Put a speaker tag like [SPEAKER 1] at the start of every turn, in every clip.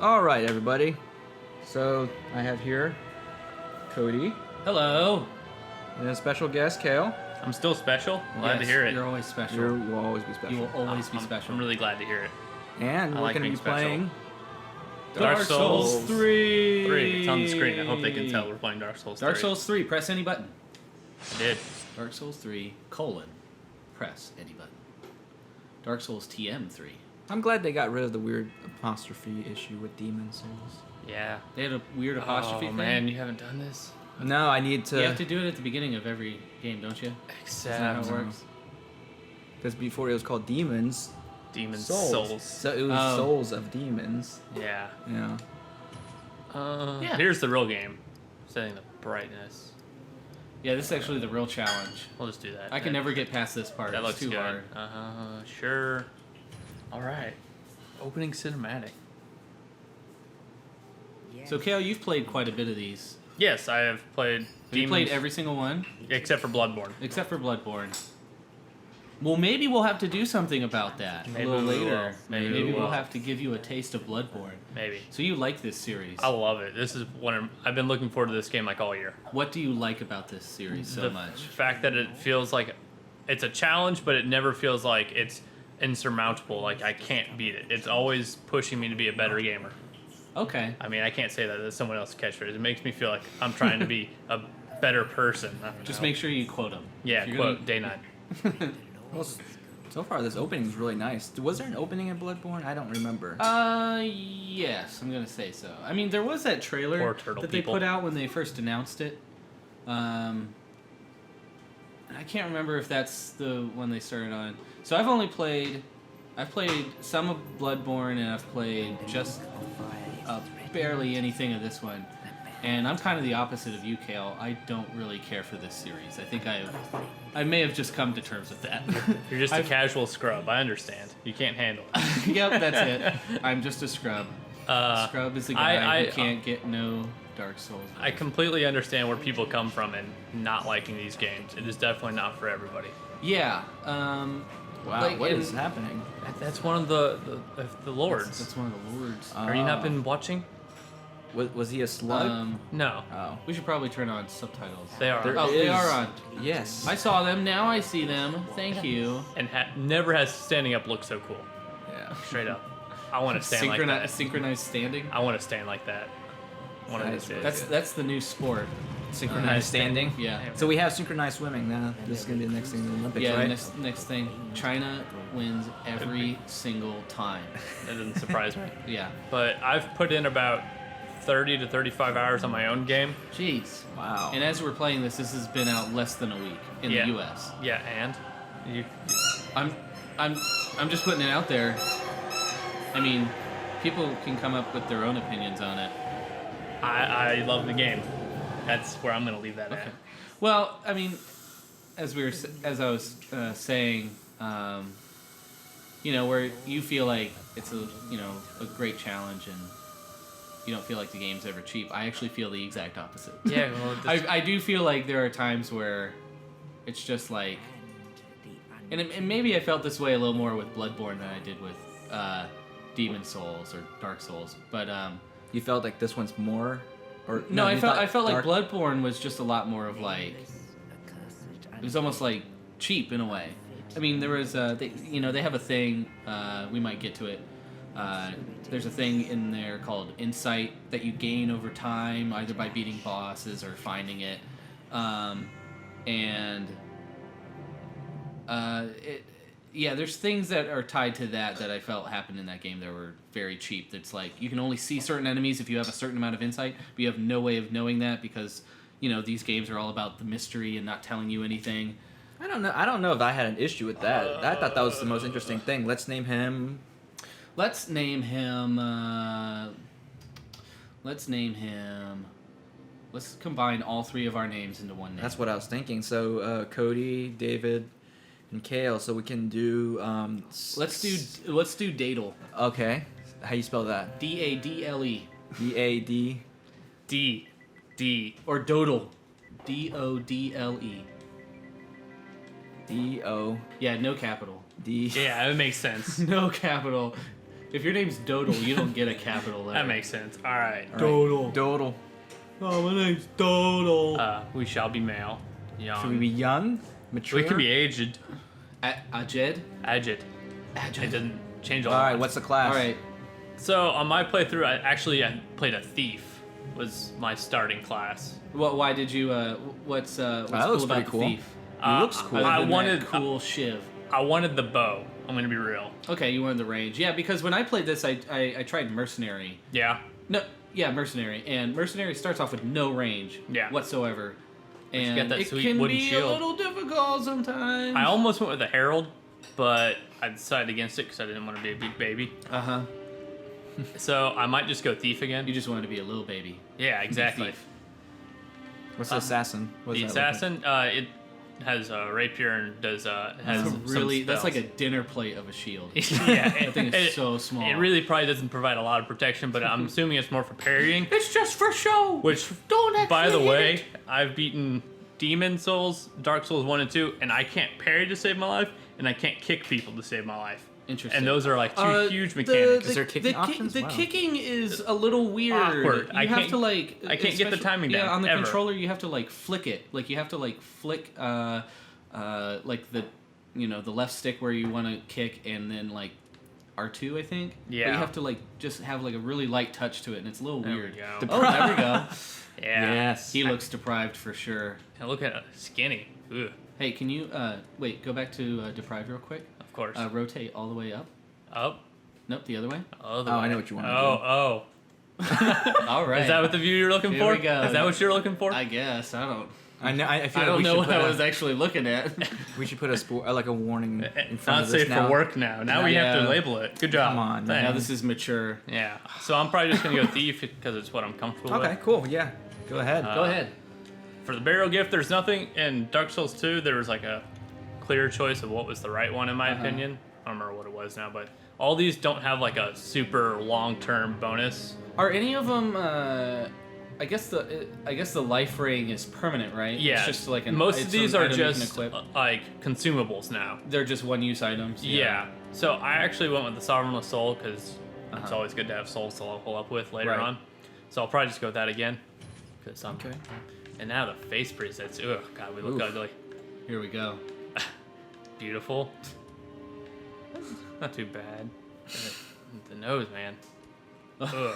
[SPEAKER 1] All right, everybody. So I have here Cody
[SPEAKER 2] Hello.
[SPEAKER 1] and a special guest, Cale.
[SPEAKER 3] I'm still special. Glad to hear it.
[SPEAKER 2] You're always special.
[SPEAKER 1] You will always be special.
[SPEAKER 2] You will always be special.
[SPEAKER 3] I'm really glad to hear it.
[SPEAKER 1] And
[SPEAKER 3] I
[SPEAKER 1] we're
[SPEAKER 3] like
[SPEAKER 1] going to be
[SPEAKER 3] being special.
[SPEAKER 1] playing
[SPEAKER 3] Dark Souls
[SPEAKER 1] 3.
[SPEAKER 3] 3. It's on the screen. I hope they can tell we're playing Dark Souls 3.
[SPEAKER 2] Dark Souls 3. Press any button.
[SPEAKER 3] I did.
[SPEAKER 2] Dark Souls 3, press any button. Dark Souls TM3.
[SPEAKER 1] I'm glad they got rid of the weird apostrophe issue with Demon Souls.
[SPEAKER 3] Yeah.
[SPEAKER 2] They had a weird apostrophe thing.
[SPEAKER 3] Man, you haven't done this?
[SPEAKER 1] No, I need to.
[SPEAKER 2] You have to do it at the beginning of every game, don't you? Isn't that how it works?
[SPEAKER 1] Because before it was called Demons.
[SPEAKER 3] Demon
[SPEAKER 1] Souls.
[SPEAKER 3] Souls.
[SPEAKER 1] So it was Souls of Demons.
[SPEAKER 3] Yeah.
[SPEAKER 1] Yeah.
[SPEAKER 2] Yeah.
[SPEAKER 3] Here's the real game. Setting the brightness.
[SPEAKER 2] Yeah, this is actually the real challenge.
[SPEAKER 3] We'll just do that.
[SPEAKER 2] I can never get past this part.
[SPEAKER 3] That
[SPEAKER 2] It's
[SPEAKER 3] looks
[SPEAKER 2] too
[SPEAKER 3] good.
[SPEAKER 2] hard.
[SPEAKER 3] Sure. All right. Opening cinematic.
[SPEAKER 2] So, Cale, you've played quite a bit of these.
[SPEAKER 3] Yes, I have played.
[SPEAKER 2] Have you played every single one?
[SPEAKER 3] Except for Bloodborne.
[SPEAKER 2] Except for Bloodborne. Well, maybe we'll have to do something about that
[SPEAKER 3] Maybe
[SPEAKER 2] a little
[SPEAKER 3] we
[SPEAKER 2] later.
[SPEAKER 3] will. Maybe we
[SPEAKER 2] we'll
[SPEAKER 3] will.
[SPEAKER 2] have to give you a taste of Bloodborne.
[SPEAKER 3] Maybe.
[SPEAKER 2] So you like this series.
[SPEAKER 3] I love it. This is I've been looking forward to this game like all year.
[SPEAKER 2] What do you like about this series so
[SPEAKER 3] the
[SPEAKER 2] much?
[SPEAKER 3] fact that it feels like it's a challenge, but it never feels like it's insurmountable. Like I can't beat it. It's always pushing me to be a better gamer.
[SPEAKER 2] Okay.
[SPEAKER 3] I mean, I can't say that. That's someone else's catchphrase. It makes me feel like I'm trying to be a better person. I don't
[SPEAKER 2] Just
[SPEAKER 3] know.
[SPEAKER 2] make sure you quote them.
[SPEAKER 3] Yeah, quote day 9.
[SPEAKER 1] Well, so far, this opening is really nice. Was there an opening in Bloodborne? I don't remember.
[SPEAKER 2] Yes, I'm gonna say so. I mean, there was that trailer
[SPEAKER 3] Poor turtle
[SPEAKER 2] that
[SPEAKER 3] people.
[SPEAKER 2] they put out when they first announced it. I can't remember if that's the one they started on. So I've played some of Bloodborne, and I've played just barely anything of this one. And I'm kind of the opposite of you, Cale. I don't really care for this series. I think I may have just come to terms with that.
[SPEAKER 3] You're just a casual scrub. I understand. You can't handle it.
[SPEAKER 2] Yep, that's it. I'm just a scrub. Scrub is a guy who can't get no Dark Souls.
[SPEAKER 3] I completely understand where people come from and not liking these games. It is definitely not for everybody.
[SPEAKER 2] Yeah.
[SPEAKER 1] Wow, what is happening?
[SPEAKER 3] That's one of the lords.
[SPEAKER 2] That's one of the lords.
[SPEAKER 3] Are you not been watching?
[SPEAKER 1] Was he a slug?
[SPEAKER 3] No.
[SPEAKER 1] Oh.
[SPEAKER 2] We should probably turn on subtitles.
[SPEAKER 3] They are.
[SPEAKER 2] They are on.
[SPEAKER 1] Yes.
[SPEAKER 2] I saw them. Now I see them. Thank you.
[SPEAKER 3] And never has standing up looked so cool.
[SPEAKER 1] Yeah.
[SPEAKER 3] Straight up. I want to stand like that.
[SPEAKER 2] Synchronized standing.
[SPEAKER 3] I want to stand like that. One of these days.
[SPEAKER 2] That's the new sport.
[SPEAKER 1] Synchronized standing.
[SPEAKER 2] Yeah.
[SPEAKER 1] So we have synchronized swimming now. This is gonna be the next thing in the Olympics,
[SPEAKER 2] Yeah.
[SPEAKER 1] right?
[SPEAKER 2] Next thing. China wins every single time.
[SPEAKER 3] That doesn't surprise me.
[SPEAKER 2] Yeah.
[SPEAKER 3] But I've put in about 30 to 35 hours on my own game.
[SPEAKER 2] Jeez.
[SPEAKER 1] Wow.
[SPEAKER 2] And as we're playing this has been out less than a week in the U.S.
[SPEAKER 3] Yeah, and you.
[SPEAKER 2] I'm just putting it out there. I mean, people can come up with their own opinions on it.
[SPEAKER 3] I love the game. That's where I'm gonna leave that at.
[SPEAKER 2] Well, I mean, as I was saying, where you feel like it's a great challenge and you don't feel like the game's ever cheap. I actually feel the exact opposite.
[SPEAKER 3] Yeah, well,
[SPEAKER 2] I do feel like there are times where it's just like, and maybe I felt this way a little more with Bloodborne than I did with Demon Souls or Dark Souls, but
[SPEAKER 1] you felt like this one's more, or
[SPEAKER 2] no, I felt
[SPEAKER 1] Dark...
[SPEAKER 2] like Bloodborne was just a lot more of like, it was almost like cheap in a way. I mean, there was they have a thing, we might get to it. There's a thing in there called insight that you gain over time, either by beating bosses or finding it, there's things that are tied to that I felt happened in that game that were very cheap. That's like you can only see certain enemies if you have a certain amount of insight, but you have no way of knowing that because these games are all about the mystery and not telling you anything.
[SPEAKER 1] I don't know if I had an issue with that. I thought that was the most interesting thing. Let's name him.
[SPEAKER 2] Let's combine all three of our names into one name.
[SPEAKER 1] That's what I was thinking. So Cody, David, and Cale. So we can do.
[SPEAKER 2] Let's do dodle.
[SPEAKER 1] Okay. How you spell that?
[SPEAKER 2] Dadle.
[SPEAKER 1] D-A-D.
[SPEAKER 3] D.
[SPEAKER 2] Or dodle. Dodle.
[SPEAKER 1] D-O.
[SPEAKER 2] Yeah, no capital.
[SPEAKER 1] D.
[SPEAKER 3] Yeah, it makes sense.
[SPEAKER 2] No capital. If your name's Dodle, you don't get a capital letter.
[SPEAKER 3] That makes sense. All right.
[SPEAKER 1] Dodle. Dodle.
[SPEAKER 2] Oh, my name's Dodle.
[SPEAKER 3] We shall be male. Young.
[SPEAKER 1] Should we be young? Mature?
[SPEAKER 3] We can be aged.
[SPEAKER 2] Ajed?
[SPEAKER 3] Aged. It doesn't change all.
[SPEAKER 1] Alright, what's the class?
[SPEAKER 2] Alright.
[SPEAKER 3] So on my playthrough, I played a thief. Was my starting class.
[SPEAKER 2] Why did you? What's
[SPEAKER 1] that
[SPEAKER 2] cool
[SPEAKER 1] looks
[SPEAKER 2] about
[SPEAKER 1] pretty
[SPEAKER 2] the
[SPEAKER 1] cool.
[SPEAKER 2] thief?
[SPEAKER 1] He looks cool.
[SPEAKER 2] Other
[SPEAKER 3] I
[SPEAKER 2] than
[SPEAKER 3] wanted
[SPEAKER 2] that cool shiv.
[SPEAKER 3] I wanted the bow. I'm gonna be real.
[SPEAKER 2] Okay, you wanted the range. Yeah, because when I played this, I tried mercenary.
[SPEAKER 3] Yeah.
[SPEAKER 2] No, yeah, mercenary, and mercenary starts off with no range.
[SPEAKER 3] Yeah.
[SPEAKER 2] Whatsoever. And
[SPEAKER 3] got that
[SPEAKER 2] it
[SPEAKER 3] sweet
[SPEAKER 2] can
[SPEAKER 3] wooden
[SPEAKER 2] be
[SPEAKER 3] shield.
[SPEAKER 2] a little difficult sometimes.
[SPEAKER 3] I almost went with a herald, but I decided against it because I didn't want to be a big baby.
[SPEAKER 2] Uh-huh.
[SPEAKER 3] So I might just go thief again.
[SPEAKER 2] You just wanted to be a little baby.
[SPEAKER 3] Yeah, exactly.
[SPEAKER 2] Thief.
[SPEAKER 1] What's the assassin? What
[SPEAKER 3] The
[SPEAKER 1] does that look
[SPEAKER 3] assassin, it has a rapier and does has some
[SPEAKER 2] Really, that's like a
[SPEAKER 3] spells.
[SPEAKER 2] dinner plate of a shield.
[SPEAKER 3] Yeah,
[SPEAKER 2] That thing is so small.
[SPEAKER 3] It really probably doesn't provide a lot of protection, but I'm assuming it's more for parrying.
[SPEAKER 2] It's just for show.
[SPEAKER 3] Which,
[SPEAKER 2] Don't
[SPEAKER 3] by the
[SPEAKER 2] actually
[SPEAKER 3] way,
[SPEAKER 2] hit
[SPEAKER 3] I've beaten Demon Souls, Dark Souls 1 and 2, and I can't parry to save my life, and I can't kick people to save my life.
[SPEAKER 2] Interesting.
[SPEAKER 3] And those are like two huge mechanics.
[SPEAKER 1] Is there kicking options?
[SPEAKER 2] The
[SPEAKER 1] Wow.
[SPEAKER 2] kicking is a little weird.
[SPEAKER 3] Awkward.
[SPEAKER 2] You
[SPEAKER 3] I
[SPEAKER 2] have
[SPEAKER 3] can't-
[SPEAKER 2] to like.
[SPEAKER 3] I can't get the timing
[SPEAKER 2] Yeah,
[SPEAKER 3] down,
[SPEAKER 2] on the
[SPEAKER 3] ever.
[SPEAKER 2] controller, you have to like flick it. Like you have to like flick, like the, the left stick where you want to kick, and then like R2, I think. But
[SPEAKER 3] Yeah.
[SPEAKER 2] you have to like just have like a really light touch to it, and it's a little
[SPEAKER 3] There
[SPEAKER 2] weird.
[SPEAKER 3] we go.
[SPEAKER 2] Oh, there we go.
[SPEAKER 3] Yeah.
[SPEAKER 1] Yes.
[SPEAKER 2] He looks deprived for sure.
[SPEAKER 3] And look at it, skinny. Ugh,
[SPEAKER 2] Hey, can you wait? Go back to deprived real quick.
[SPEAKER 3] of course.
[SPEAKER 2] Rotate all the way up.
[SPEAKER 3] Up.
[SPEAKER 2] Nope, the other way.
[SPEAKER 3] Oh,
[SPEAKER 1] I know what you want to
[SPEAKER 3] Oh,
[SPEAKER 2] All right.
[SPEAKER 3] Is that what the view you're looking
[SPEAKER 2] Here
[SPEAKER 3] for?
[SPEAKER 2] we go.
[SPEAKER 3] Is that what you're looking for?
[SPEAKER 2] I guess I don't.
[SPEAKER 1] I know. I feel
[SPEAKER 2] I
[SPEAKER 1] like
[SPEAKER 2] don't
[SPEAKER 1] we
[SPEAKER 2] know
[SPEAKER 1] should
[SPEAKER 2] what
[SPEAKER 1] put
[SPEAKER 2] I
[SPEAKER 1] a-
[SPEAKER 2] was actually looking at.
[SPEAKER 1] We should put like a warning in front
[SPEAKER 3] Not
[SPEAKER 1] of this
[SPEAKER 3] safe
[SPEAKER 1] now.
[SPEAKER 3] for work now. Now we have
[SPEAKER 2] Yeah.
[SPEAKER 3] to label it. Good job.
[SPEAKER 1] Come on,
[SPEAKER 3] Thanks.
[SPEAKER 2] Now this is mature.
[SPEAKER 3] Yeah. So I'm probably just gonna go thief because it's what I'm comfortable
[SPEAKER 1] Okay,
[SPEAKER 3] with.
[SPEAKER 1] cool. Yeah, go ahead.
[SPEAKER 2] Go ahead.
[SPEAKER 3] For the burial gift, there's nothing in Dark Souls 2. There was like a clear choice of what was the right one in my opinion. I don't remember what it was now, but all these don't have like a super long-term bonus.
[SPEAKER 2] Are any of them? I guess the life ring is permanent, right?
[SPEAKER 3] Yeah.
[SPEAKER 2] It's just like
[SPEAKER 3] most of
[SPEAKER 2] it's
[SPEAKER 3] these
[SPEAKER 2] an
[SPEAKER 3] are
[SPEAKER 2] item you can
[SPEAKER 3] just
[SPEAKER 2] equip.
[SPEAKER 3] like consumables now.
[SPEAKER 2] They're just one-use items.
[SPEAKER 3] Yeah. So I actually went with the Sovereignless Soul because it's
[SPEAKER 2] Uh-huh.
[SPEAKER 3] always good to have souls to level up with later
[SPEAKER 2] Right.
[SPEAKER 3] on. So I'll probably just go with that again. Cause I'm,
[SPEAKER 1] Okay.
[SPEAKER 3] And now the face presets. Ugh, God, we look
[SPEAKER 1] Oof.
[SPEAKER 3] ugly.
[SPEAKER 2] Here we go.
[SPEAKER 3] Beautiful. Not too bad. The nose, man. Ugh.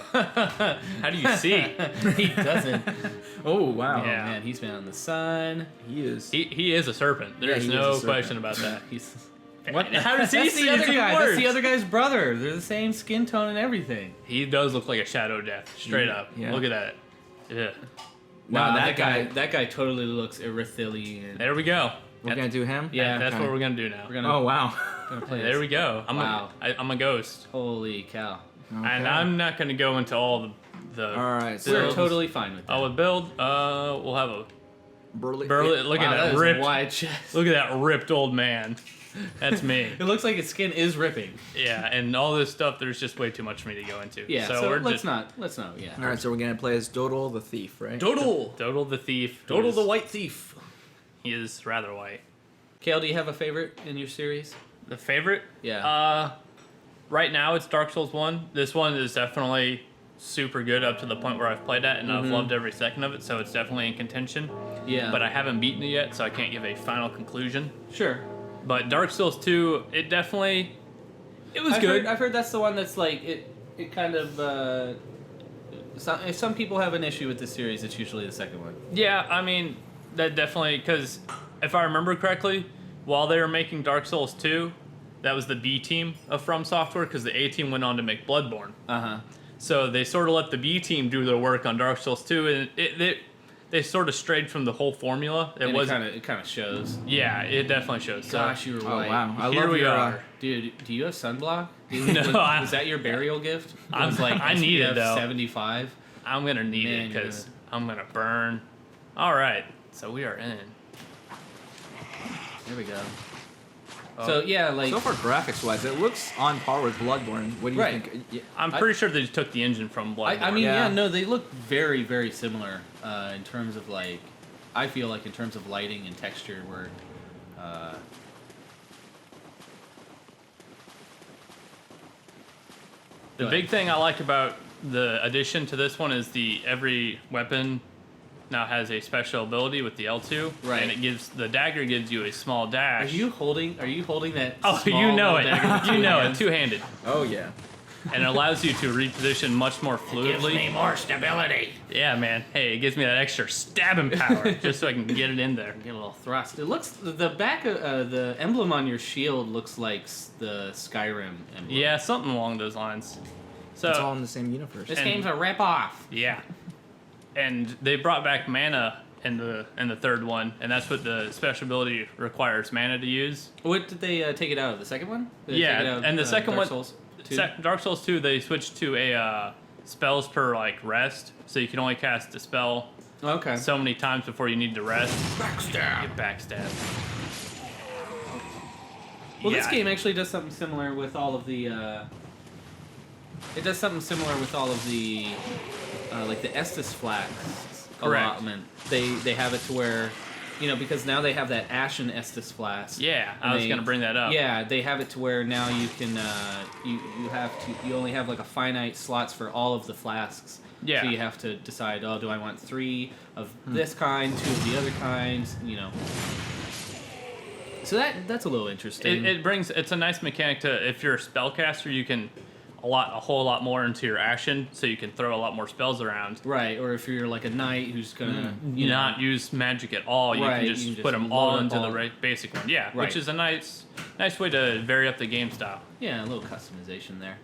[SPEAKER 3] How do you see?
[SPEAKER 2] He doesn't.
[SPEAKER 1] Oh wow.
[SPEAKER 2] Oh
[SPEAKER 3] Yeah.
[SPEAKER 2] man, he's been on the sun.
[SPEAKER 1] He is.
[SPEAKER 3] He is a serpent.
[SPEAKER 1] Yeah,
[SPEAKER 3] There's
[SPEAKER 1] he is a
[SPEAKER 3] no
[SPEAKER 1] serpent.
[SPEAKER 3] question about that.
[SPEAKER 2] He's.
[SPEAKER 3] What? How does he
[SPEAKER 2] That's
[SPEAKER 3] see?
[SPEAKER 2] the other
[SPEAKER 3] It's even
[SPEAKER 2] guy. That's
[SPEAKER 3] worse.
[SPEAKER 2] the other guy's brother. They're the same skin tone and everything.
[SPEAKER 3] He does look like a shadow death, straight up.
[SPEAKER 1] Yeah.
[SPEAKER 3] Look at that. Yeah.
[SPEAKER 1] Wow,
[SPEAKER 2] Nah,
[SPEAKER 1] that guy.
[SPEAKER 2] That guy totally looks Erythilian.
[SPEAKER 3] There we go.
[SPEAKER 1] We're gonna do him.
[SPEAKER 2] Yeah,
[SPEAKER 3] That's
[SPEAKER 1] Okay.
[SPEAKER 3] what we're gonna do now.
[SPEAKER 2] We're gonna,
[SPEAKER 1] Oh wow.
[SPEAKER 2] gonna play
[SPEAKER 3] There
[SPEAKER 2] this.
[SPEAKER 3] we go.
[SPEAKER 2] Wow.
[SPEAKER 3] I'm a ghost,
[SPEAKER 2] Holy cow.
[SPEAKER 3] and
[SPEAKER 1] Okay.
[SPEAKER 3] I'm not gonna go into all the.
[SPEAKER 1] All right. So
[SPEAKER 2] We're
[SPEAKER 3] builds.
[SPEAKER 2] totally fine with that.
[SPEAKER 3] I would build. We'll have a
[SPEAKER 1] Burley.
[SPEAKER 3] burly. Look
[SPEAKER 2] Wow,
[SPEAKER 3] at that
[SPEAKER 2] is
[SPEAKER 3] ripped.
[SPEAKER 2] wide chest.
[SPEAKER 3] Look at that ripped old man. That's me.
[SPEAKER 2] It looks like its skin is ripping.
[SPEAKER 3] Yeah, and all this stuff. There's just way too much for me to go into.
[SPEAKER 2] Yeah, so
[SPEAKER 3] we're
[SPEAKER 2] let's
[SPEAKER 3] just
[SPEAKER 2] not. Yeah.
[SPEAKER 1] All right. So we're gonna play as Dodle the thief, right?
[SPEAKER 2] Dodle!
[SPEAKER 3] Dodle the thief.
[SPEAKER 2] Dodle the
[SPEAKER 3] who's-
[SPEAKER 2] white thief.
[SPEAKER 3] He is rather white.
[SPEAKER 2] Cale, do you have a favorite in your series?
[SPEAKER 3] The favorite?
[SPEAKER 2] Yeah.
[SPEAKER 3] Right now it's Dark Souls 1. This one is definitely super good up to the point where I've played that and I've loved every second of it, so it's definitely in contention.
[SPEAKER 2] Yeah.
[SPEAKER 3] But I haven't beaten it yet, so I can't give a final conclusion.
[SPEAKER 2] Sure.
[SPEAKER 3] But Dark Souls 2, it was
[SPEAKER 2] I've
[SPEAKER 3] good.
[SPEAKER 2] I've heard that's the one that's like it kind of. If some people have an issue with this series, it's usually the second one.
[SPEAKER 3] Yeah, I mean, that definitely, because if I remember correctly, while they were making Dark Souls 2, that was the B team of From Software, because the A team went on to make Bloodborne.
[SPEAKER 2] Uh-huh.
[SPEAKER 3] So they sort of let the B team do their work on Dark Souls 2, and they sort of strayed from the whole formula. It was
[SPEAKER 2] It kind of shows.
[SPEAKER 3] yeah, it definitely shows. So
[SPEAKER 2] Gosh, you were
[SPEAKER 1] Oh
[SPEAKER 2] right.
[SPEAKER 1] wow. I
[SPEAKER 3] here
[SPEAKER 1] love
[SPEAKER 3] we
[SPEAKER 1] your.
[SPEAKER 3] are.
[SPEAKER 2] Dude, do you have sunblock?
[SPEAKER 3] No,
[SPEAKER 2] was that your burial gift? It
[SPEAKER 3] I'm-
[SPEAKER 2] was like
[SPEAKER 3] I need it,
[SPEAKER 2] SPF
[SPEAKER 3] though.
[SPEAKER 2] 75.
[SPEAKER 3] I'm gonna need
[SPEAKER 2] Man,
[SPEAKER 3] it
[SPEAKER 2] you're
[SPEAKER 3] because I'm gonna burn. All right, so we are in.
[SPEAKER 2] There we go.
[SPEAKER 3] Oh.
[SPEAKER 2] So yeah, like
[SPEAKER 1] So far, graphics-wise, it looks on par with Bloodborne. What do you
[SPEAKER 2] Right.
[SPEAKER 1] think? Yeah.
[SPEAKER 3] I'm pretty sure they just took the engine from Bloodborne.
[SPEAKER 2] I mean,
[SPEAKER 1] Yeah.
[SPEAKER 2] yeah, no, they look very, very similar in terms of like, I feel like in terms of lighting and texture, where,
[SPEAKER 3] The big thing I like about the addition to this one is every weapon now has a special ability with the L2.
[SPEAKER 2] Right.
[SPEAKER 3] And the dagger gives you a small dash.
[SPEAKER 2] Are you holding that?
[SPEAKER 3] Oh,
[SPEAKER 2] small
[SPEAKER 3] you know
[SPEAKER 2] little
[SPEAKER 3] it.
[SPEAKER 2] dagger with
[SPEAKER 3] You
[SPEAKER 2] two
[SPEAKER 3] know it.
[SPEAKER 2] hands?
[SPEAKER 3] Two-handed.
[SPEAKER 1] Oh yeah.
[SPEAKER 3] And it allows you to reposition much more fluidly.
[SPEAKER 2] more stability.
[SPEAKER 3] Yeah, man. Hey, it gives me that extra stabbing power just so I can get it in there.
[SPEAKER 2] Get a little thrust. It looks the back of the emblem on your shield looks like the Skyrim emblem.
[SPEAKER 3] Yeah, something along those lines. So
[SPEAKER 1] It's all in the same universe.
[SPEAKER 2] This game's a rip off.
[SPEAKER 3] yeah, and they brought back mana in the third one, and that's what the special ability requires mana to use.
[SPEAKER 2] What did they take it out of? The second one? Did they
[SPEAKER 3] Yeah,
[SPEAKER 2] take it out of,
[SPEAKER 3] and the second
[SPEAKER 2] Dark
[SPEAKER 3] one-
[SPEAKER 2] Souls 2?
[SPEAKER 3] Dark Souls 2, they switched to a spells per like rest, so you can only cast a spell
[SPEAKER 2] Okay.
[SPEAKER 3] so many times before you need to rest.
[SPEAKER 2] Backstab.
[SPEAKER 3] Get backstabbed.
[SPEAKER 2] Well, this
[SPEAKER 3] Yeah.
[SPEAKER 2] game actually does something similar with all of the. It does something similar with all of the, like the Estus flasks
[SPEAKER 3] Correct.
[SPEAKER 2] allotment. They have it to where, because now they have that Ashen Estus flask.
[SPEAKER 3] Yeah, I
[SPEAKER 2] And
[SPEAKER 3] was
[SPEAKER 2] they-
[SPEAKER 3] gonna bring that up.
[SPEAKER 2] Yeah, they have it to where now you can you only have like a finite slots for all of the flasks.
[SPEAKER 3] Yeah.
[SPEAKER 2] So you have to decide, do I want 3 of this kind, 2 of the other kinds, So that's a little interesting.
[SPEAKER 3] It's a nice mechanic to, if you're a spellcaster, you can a whole lot more into your action, so you can throw a lot more spells around.
[SPEAKER 2] Right, or if you're like a knight who's gonna
[SPEAKER 3] Not use magic at all. You
[SPEAKER 2] Right,
[SPEAKER 3] can
[SPEAKER 2] you
[SPEAKER 3] just
[SPEAKER 2] can
[SPEAKER 3] put
[SPEAKER 2] just
[SPEAKER 3] them all
[SPEAKER 2] load
[SPEAKER 3] into
[SPEAKER 2] all-
[SPEAKER 3] the basic one. Yeah,
[SPEAKER 2] Right.
[SPEAKER 3] which is a nice way to vary up the game style.
[SPEAKER 2] a little customization there.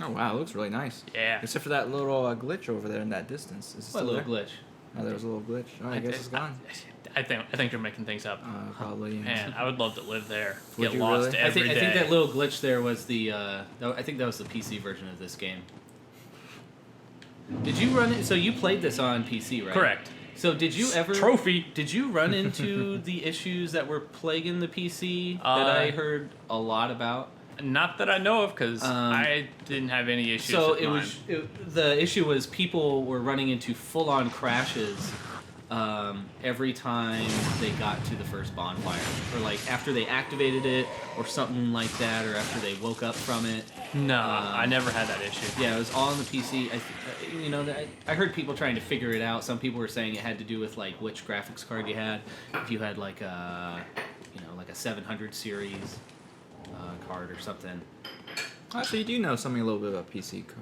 [SPEAKER 1] Oh wow, it looks really nice.
[SPEAKER 3] Yeah.
[SPEAKER 1] Except for that little glitch over there in that distance. Is it
[SPEAKER 2] What
[SPEAKER 1] still
[SPEAKER 2] little
[SPEAKER 1] there?
[SPEAKER 2] glitch?
[SPEAKER 1] Oh, there was a little glitch. Oh, I guess it's gone.
[SPEAKER 3] I think they're making things up.
[SPEAKER 1] Probably.
[SPEAKER 3] Man, I would love to live there.
[SPEAKER 1] Would
[SPEAKER 3] Get
[SPEAKER 1] you
[SPEAKER 3] lost
[SPEAKER 1] really?
[SPEAKER 3] every day.
[SPEAKER 2] I think that little glitch there was the. I think that was the PC version of this game. Did you run it? So you played this on PC, right?
[SPEAKER 3] Correct.
[SPEAKER 2] So did you ever
[SPEAKER 3] Trophy.
[SPEAKER 2] Did you run into the issues that were plaguing the PC that I heard a lot about?
[SPEAKER 3] Not that I know of, because I didn't have any issues with mine.
[SPEAKER 2] The issue was people were running into full-on crashes every time they got to the first bonfire, or like after they activated it, or something like that, or after they woke up from it.
[SPEAKER 3] No, I never had that issue.
[SPEAKER 2] Yeah, it was all on the PC. I heard people trying to figure it out. Some people were saying it had to do with like which graphics card you had. If you had like a 700 series card or something.
[SPEAKER 1] Actually, you do know something a little bit about PC card.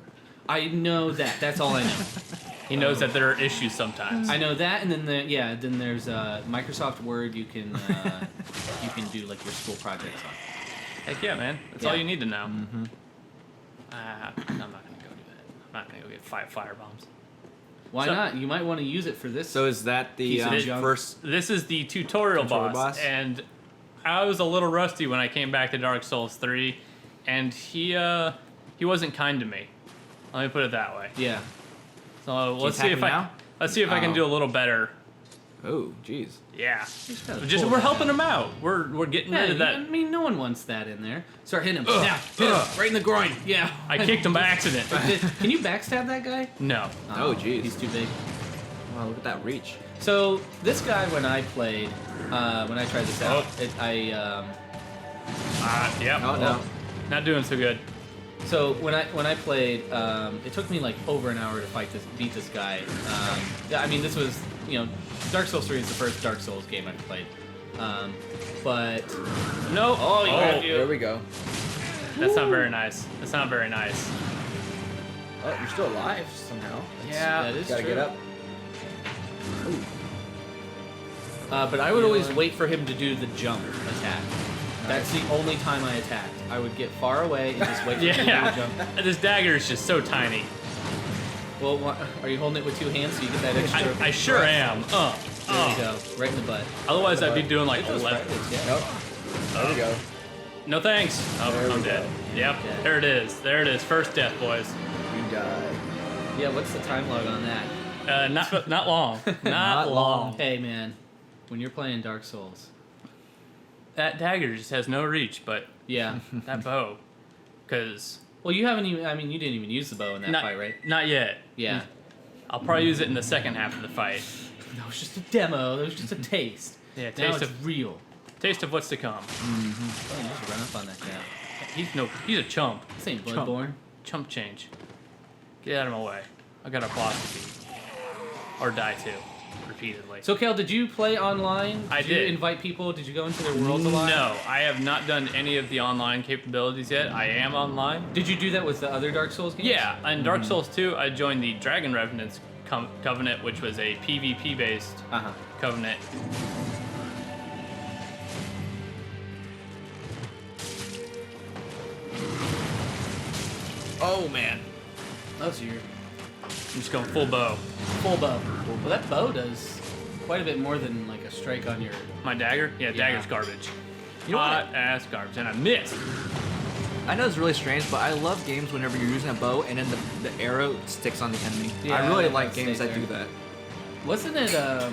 [SPEAKER 2] I know that. That's all I know.
[SPEAKER 3] He knows that there are issues sometimes.
[SPEAKER 2] I know that, and then then there's Microsoft Word. You can do like your school projects on.
[SPEAKER 3] Heck yeah, man. That's
[SPEAKER 2] Yeah.
[SPEAKER 3] all you need to know.
[SPEAKER 1] Mm-hmm.
[SPEAKER 3] I'm not gonna go do that. I'm not gonna go get 5 firebombs.
[SPEAKER 2] Why
[SPEAKER 3] So-
[SPEAKER 2] not? You might want to use it for this.
[SPEAKER 1] So is that the
[SPEAKER 2] Piece of junk.
[SPEAKER 1] first?
[SPEAKER 3] This is the tutorial boss, and I was a little rusty when I came back to Dark Souls 3, and he wasn't kind to me. Let me put it that way.
[SPEAKER 2] yeah.
[SPEAKER 3] So let's see
[SPEAKER 1] attack
[SPEAKER 3] if
[SPEAKER 1] him
[SPEAKER 3] I
[SPEAKER 1] now?
[SPEAKER 3] let's see if I can
[SPEAKER 1] Oh.
[SPEAKER 3] do a little better.
[SPEAKER 1] Oh, jeez.
[SPEAKER 3] Yeah,
[SPEAKER 2] gotta
[SPEAKER 3] just
[SPEAKER 2] pull
[SPEAKER 3] we're
[SPEAKER 2] it
[SPEAKER 3] helping him out. We're getting rid of
[SPEAKER 2] I
[SPEAKER 3] that.
[SPEAKER 2] mean, no one wants that in there. Start hitting him. Yeah, hit him right in the groin. Yeah.
[SPEAKER 3] I kicked him by accident.
[SPEAKER 2] Can you backstab that guy?
[SPEAKER 3] No.
[SPEAKER 1] Oh, jeez.
[SPEAKER 2] He's too big.
[SPEAKER 1] Wow, look at that reach.
[SPEAKER 2] So this guy, when I played, when I tried this out,
[SPEAKER 3] Yep.
[SPEAKER 1] Oh no.
[SPEAKER 3] Not doing so good.
[SPEAKER 2] So when I played, it took me like over an hour to beat this guy. I mean, this was Dark Souls 3 is the first Dark Souls game I've played. But
[SPEAKER 3] No. Oh,
[SPEAKER 1] There we go.
[SPEAKER 3] That's not very nice. That's not very nice.
[SPEAKER 1] Oh, you're still alive somehow.
[SPEAKER 3] Yeah.
[SPEAKER 2] that is
[SPEAKER 1] Gotta
[SPEAKER 2] true.
[SPEAKER 1] get up.
[SPEAKER 2] But I would always wait for him to do the jump attack. That's the only time I attacked. I would get far away and just wait for him to do the
[SPEAKER 3] Yeah.
[SPEAKER 2] jump.
[SPEAKER 3] This dagger is just so tiny.
[SPEAKER 2] Well, are you holding it with 2 hands so you get that extra?
[SPEAKER 3] I sure am.
[SPEAKER 2] There you go, right in the butt.
[SPEAKER 3] Otherwise, I'd be doing like
[SPEAKER 2] Those
[SPEAKER 3] 11.
[SPEAKER 2] fragments, yeah.
[SPEAKER 1] Nope. There we go.
[SPEAKER 3] No thanks. Oh,
[SPEAKER 1] There we
[SPEAKER 3] I'm
[SPEAKER 1] go.
[SPEAKER 3] dead. Yep.
[SPEAKER 2] Dead.
[SPEAKER 3] There it is. There it is. First death, boys.
[SPEAKER 1] You died.
[SPEAKER 2] Yeah, what's the time log on that?
[SPEAKER 3] Not long. Not long.
[SPEAKER 2] Hey man, when you're playing Dark Souls,
[SPEAKER 3] That dagger just has no reach, but
[SPEAKER 2] yeah.
[SPEAKER 3] that bow, because
[SPEAKER 2] Well, you haven't even. I mean, you didn't even use the bow in that fight, right?
[SPEAKER 3] Not yet.
[SPEAKER 2] Yeah.
[SPEAKER 3] I'll probably use it in the second half of the fight.
[SPEAKER 2] That was just a demo. That was just a taste.
[SPEAKER 3] Yeah,
[SPEAKER 2] Now
[SPEAKER 3] taste
[SPEAKER 2] it's
[SPEAKER 3] of
[SPEAKER 2] real.
[SPEAKER 3] taste of what's to come.
[SPEAKER 2] Oh, you just run up on that guy.
[SPEAKER 3] He's a chump.
[SPEAKER 2] This ain't Bloodborne.
[SPEAKER 3] Chump change. Get out of my way. I got a boss to beat. Or die to. Repeatedly.
[SPEAKER 2] So, Cale, did you play online?
[SPEAKER 3] I
[SPEAKER 2] Did you
[SPEAKER 3] did.
[SPEAKER 2] invite people? Did you go into their worlds a lot?
[SPEAKER 3] No, I have not done any of the online capabilities yet. I am online.
[SPEAKER 2] Did you do that with the other Dark Souls games?
[SPEAKER 3] Yeah, in Dark Souls 2, I joined the Dragon Revenants Covenant, which was a PvP-based covenant.
[SPEAKER 1] Oh man.
[SPEAKER 2] Oh, so you're
[SPEAKER 3] I'm just going full bow.
[SPEAKER 2] full bow. Well, that bow does quite a bit more than like a strike on your.
[SPEAKER 3] My dagger? Yeah, dagger's garbage.
[SPEAKER 1] You know what?
[SPEAKER 3] Hot ass garbage, and I missed.
[SPEAKER 1] I know it's really strange, but I love games whenever you're using a bow and then the arrow sticks on the enemy.
[SPEAKER 2] Yeah,
[SPEAKER 1] I really
[SPEAKER 2] that
[SPEAKER 1] like
[SPEAKER 2] stays
[SPEAKER 1] games that
[SPEAKER 2] there.
[SPEAKER 1] do that.
[SPEAKER 2] Wasn't it? How'd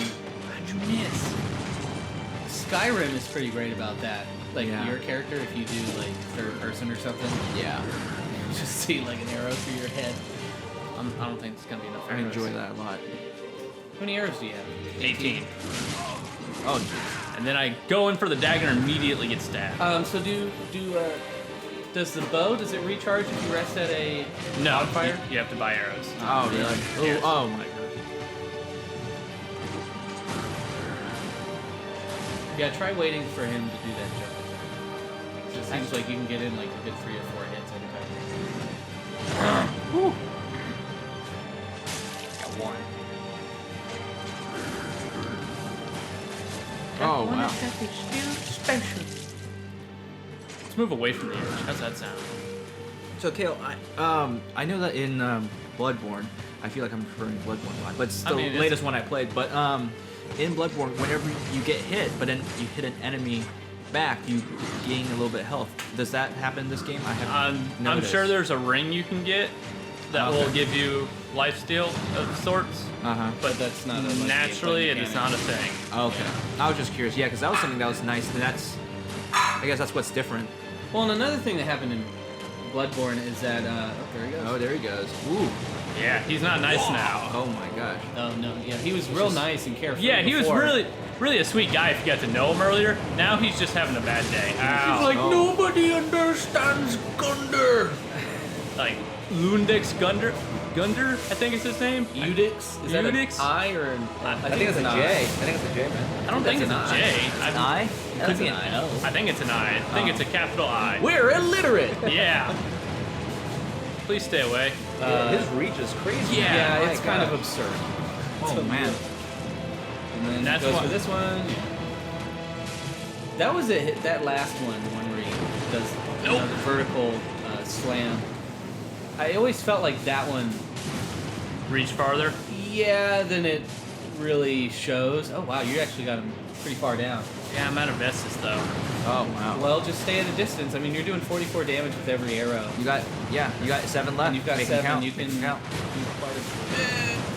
[SPEAKER 2] you miss? Skyrim is pretty great about that. Like
[SPEAKER 1] Yeah.
[SPEAKER 2] your character, if you do like third person or something,
[SPEAKER 1] Yeah.
[SPEAKER 2] you just see like an arrow through your head.
[SPEAKER 3] I don't think it's gonna be enough.
[SPEAKER 1] I
[SPEAKER 3] arrows.
[SPEAKER 1] enjoy that a lot.
[SPEAKER 2] How many arrows do you have?
[SPEAKER 3] 18.
[SPEAKER 1] Oh, jeez.
[SPEAKER 3] And then I go in for the dagger and immediately get stabbed.
[SPEAKER 2] So does the bow, does it recharge if you rest at a
[SPEAKER 3] No,
[SPEAKER 2] bonfire?
[SPEAKER 3] you have to buy arrows.
[SPEAKER 1] Oh, really?
[SPEAKER 3] Yes.
[SPEAKER 1] Oh my god.
[SPEAKER 2] Yeah, try waiting for him to do that jump attack. So it seems like you can get in like a good 3 or 4 hits anytime.
[SPEAKER 3] Got one.
[SPEAKER 1] Oh, wow.
[SPEAKER 3] Let's move away from the edge. How's that sound?
[SPEAKER 1] So, Cale, I know that in Bloodborne, I feel like I'm referring to Bloodborne a lot, but it's the
[SPEAKER 3] mean, it's-
[SPEAKER 1] latest one I played. But in Bloodborne, whenever you get hit, but then you hit an enemy back, you gain a little bit of health. Does that happen in this game? I haven't
[SPEAKER 3] I'm
[SPEAKER 1] noticed.
[SPEAKER 3] sure there's a ring you can get that
[SPEAKER 1] Okay.
[SPEAKER 3] will give you lifesteal of sorts,
[SPEAKER 1] Uh-huh.
[SPEAKER 2] But that's not a like,
[SPEAKER 3] naturally it
[SPEAKER 2] gameplay
[SPEAKER 3] is not a
[SPEAKER 2] mechanic.
[SPEAKER 3] thing.
[SPEAKER 1] Okay. I was just curious. Yeah, because that was something that was nice, and I guess that's what's different.
[SPEAKER 2] Well, and another thing that happened in Bloodborne is that oh, there he goes.
[SPEAKER 1] Oh, there he goes. Ooh.
[SPEAKER 3] Yeah, he's not nice now.
[SPEAKER 1] Oh my gosh.
[SPEAKER 2] Oh no, yeah, he was real nice and carefree.
[SPEAKER 3] Yeah, he was
[SPEAKER 2] before.
[SPEAKER 3] really a sweet guy if you got to know him earlier. Now he's just having a bad day. Ow.
[SPEAKER 2] He's like,
[SPEAKER 1] Oh.
[SPEAKER 2] nobody understands Gunder.
[SPEAKER 3] like Lundex Gunder, I think is his name.
[SPEAKER 2] Udix? Is that an
[SPEAKER 3] Udix?
[SPEAKER 2] I or an?
[SPEAKER 3] I
[SPEAKER 1] I think it's a J.
[SPEAKER 2] an
[SPEAKER 1] I
[SPEAKER 2] I.
[SPEAKER 1] think it's a J, man.
[SPEAKER 3] I don't think it's
[SPEAKER 2] That's
[SPEAKER 3] a
[SPEAKER 2] an
[SPEAKER 3] J.
[SPEAKER 1] An I?
[SPEAKER 2] Could
[SPEAKER 1] That's
[SPEAKER 2] be
[SPEAKER 1] an
[SPEAKER 2] an
[SPEAKER 1] I.
[SPEAKER 2] L.
[SPEAKER 3] I think it's an I. I think it's a capital I.
[SPEAKER 2] We're illiterate.
[SPEAKER 3] Yeah. Please stay away.
[SPEAKER 1] His reach is crazy.
[SPEAKER 3] Yeah,
[SPEAKER 2] Yeah,
[SPEAKER 1] my
[SPEAKER 2] it's kind
[SPEAKER 1] God.
[SPEAKER 2] of absurd.
[SPEAKER 1] Oh man.
[SPEAKER 2] And then
[SPEAKER 3] That's
[SPEAKER 2] goes
[SPEAKER 3] why-
[SPEAKER 2] for this one. That was that last one, the one where he does the vertical slam. I always felt like that one,
[SPEAKER 3] Reach farther.
[SPEAKER 2] yeah, then it really shows. Oh wow, you actually got him pretty far down.
[SPEAKER 3] Yeah, I'm out of Estus though.
[SPEAKER 1] Oh wow.
[SPEAKER 2] Well, just stay at a distance. I mean, you're doing 44 damage with every arrow.
[SPEAKER 1] You got 7 left.
[SPEAKER 2] And you've got
[SPEAKER 1] Make 'em
[SPEAKER 2] 7.
[SPEAKER 1] count.
[SPEAKER 2] You
[SPEAKER 1] Make
[SPEAKER 2] can
[SPEAKER 1] 'em count.
[SPEAKER 2] do quite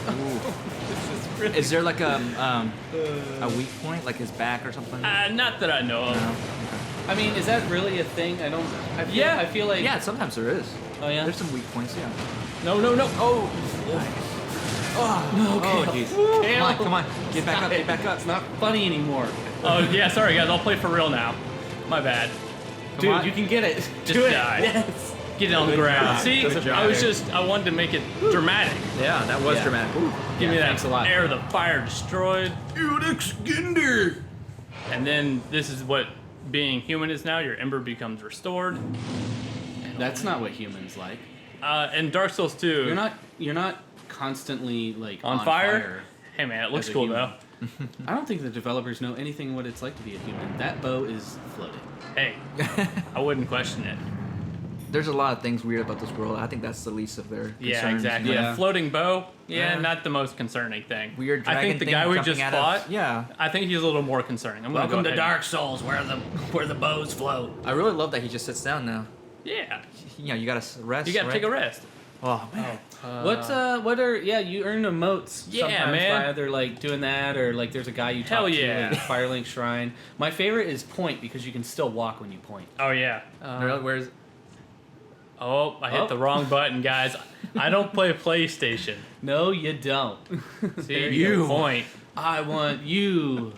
[SPEAKER 2] a
[SPEAKER 1] Ooh.
[SPEAKER 2] This is really
[SPEAKER 1] Is there like a weak point, like his back or something?
[SPEAKER 3] Not that I know of.
[SPEAKER 1] No.
[SPEAKER 2] I mean, is that really a thing? I don't.
[SPEAKER 3] Yeah.
[SPEAKER 2] I feel like.
[SPEAKER 1] Yeah, sometimes there is.
[SPEAKER 2] Oh yeah.
[SPEAKER 1] There's some weak points. Yeah.
[SPEAKER 2] No.
[SPEAKER 1] Oh. Oh.
[SPEAKER 2] No,
[SPEAKER 1] Oh
[SPEAKER 2] Cale.
[SPEAKER 1] jeez.
[SPEAKER 2] Cale.
[SPEAKER 1] Come on. Get back up. Get back up.
[SPEAKER 2] It's not funny anymore.
[SPEAKER 3] Oh yeah, sorry guys, I'll play for real now. My bad.
[SPEAKER 2] Dude,
[SPEAKER 1] on.
[SPEAKER 2] you can get it.
[SPEAKER 3] Just
[SPEAKER 2] Do it.
[SPEAKER 3] die.
[SPEAKER 2] Yes.
[SPEAKER 3] Get it on the
[SPEAKER 1] Good
[SPEAKER 3] ground.
[SPEAKER 1] job.
[SPEAKER 3] See,
[SPEAKER 1] Good job.
[SPEAKER 3] I wanted to make it dramatic.
[SPEAKER 1] Yeah, that was
[SPEAKER 2] Yeah.
[SPEAKER 1] dramatic. Ooh.
[SPEAKER 3] Give me
[SPEAKER 2] Yeah,
[SPEAKER 3] that
[SPEAKER 2] thanks a lot.
[SPEAKER 3] air of the fire destroyed.
[SPEAKER 1] Udix Ginder.
[SPEAKER 3] And then this is what being human is now. Your ember becomes restored.
[SPEAKER 2] That's not what humans like.
[SPEAKER 3] And Dark Souls 2.
[SPEAKER 2] You're not constantly like
[SPEAKER 3] on fire? Hey man, it looks
[SPEAKER 2] as a
[SPEAKER 3] cool
[SPEAKER 2] human.
[SPEAKER 3] though.
[SPEAKER 2] I don't think the developers know anything what it's like to be a human. That bow is floating.
[SPEAKER 3] Hey, I wouldn't question it.
[SPEAKER 1] There's a lot of things weird about this world. I think that's the least of their concerns.
[SPEAKER 3] Yeah, exactly.
[SPEAKER 2] Yeah.
[SPEAKER 3] A floating bow,
[SPEAKER 1] Yeah.
[SPEAKER 3] not the most concerning thing.
[SPEAKER 1] Weird
[SPEAKER 3] I
[SPEAKER 1] dragon
[SPEAKER 3] think the
[SPEAKER 1] thing
[SPEAKER 3] guy we
[SPEAKER 1] jumping
[SPEAKER 3] just
[SPEAKER 1] out of-
[SPEAKER 3] fought,
[SPEAKER 1] Yeah.
[SPEAKER 3] I think he's a little more concerning. I'm gonna
[SPEAKER 2] Welcome
[SPEAKER 3] go
[SPEAKER 2] to
[SPEAKER 3] ahead.
[SPEAKER 2] Dark Souls, where the bows float.
[SPEAKER 1] I really love that he just sits down now.
[SPEAKER 3] Yeah,
[SPEAKER 1] You know, you gotta rest.
[SPEAKER 3] you gotta
[SPEAKER 1] right?
[SPEAKER 3] take a rest.
[SPEAKER 1] Oh man.
[SPEAKER 2] What are you earn emotes
[SPEAKER 3] Yeah,
[SPEAKER 2] sometimes
[SPEAKER 3] man.
[SPEAKER 2] by either like doing that or like there's a guy you talk
[SPEAKER 3] Hell
[SPEAKER 2] to
[SPEAKER 3] yeah.
[SPEAKER 2] at the Firelink Shrine. My favorite is point because you can still walk when you point.
[SPEAKER 3] Oh yeah.
[SPEAKER 1] Really? Where's?
[SPEAKER 3] Oh, I hit
[SPEAKER 2] Oh.
[SPEAKER 3] the wrong button, guys. I don't play PlayStation.
[SPEAKER 2] No, you don't.
[SPEAKER 3] See,
[SPEAKER 1] You.
[SPEAKER 3] good point.
[SPEAKER 2] I want you.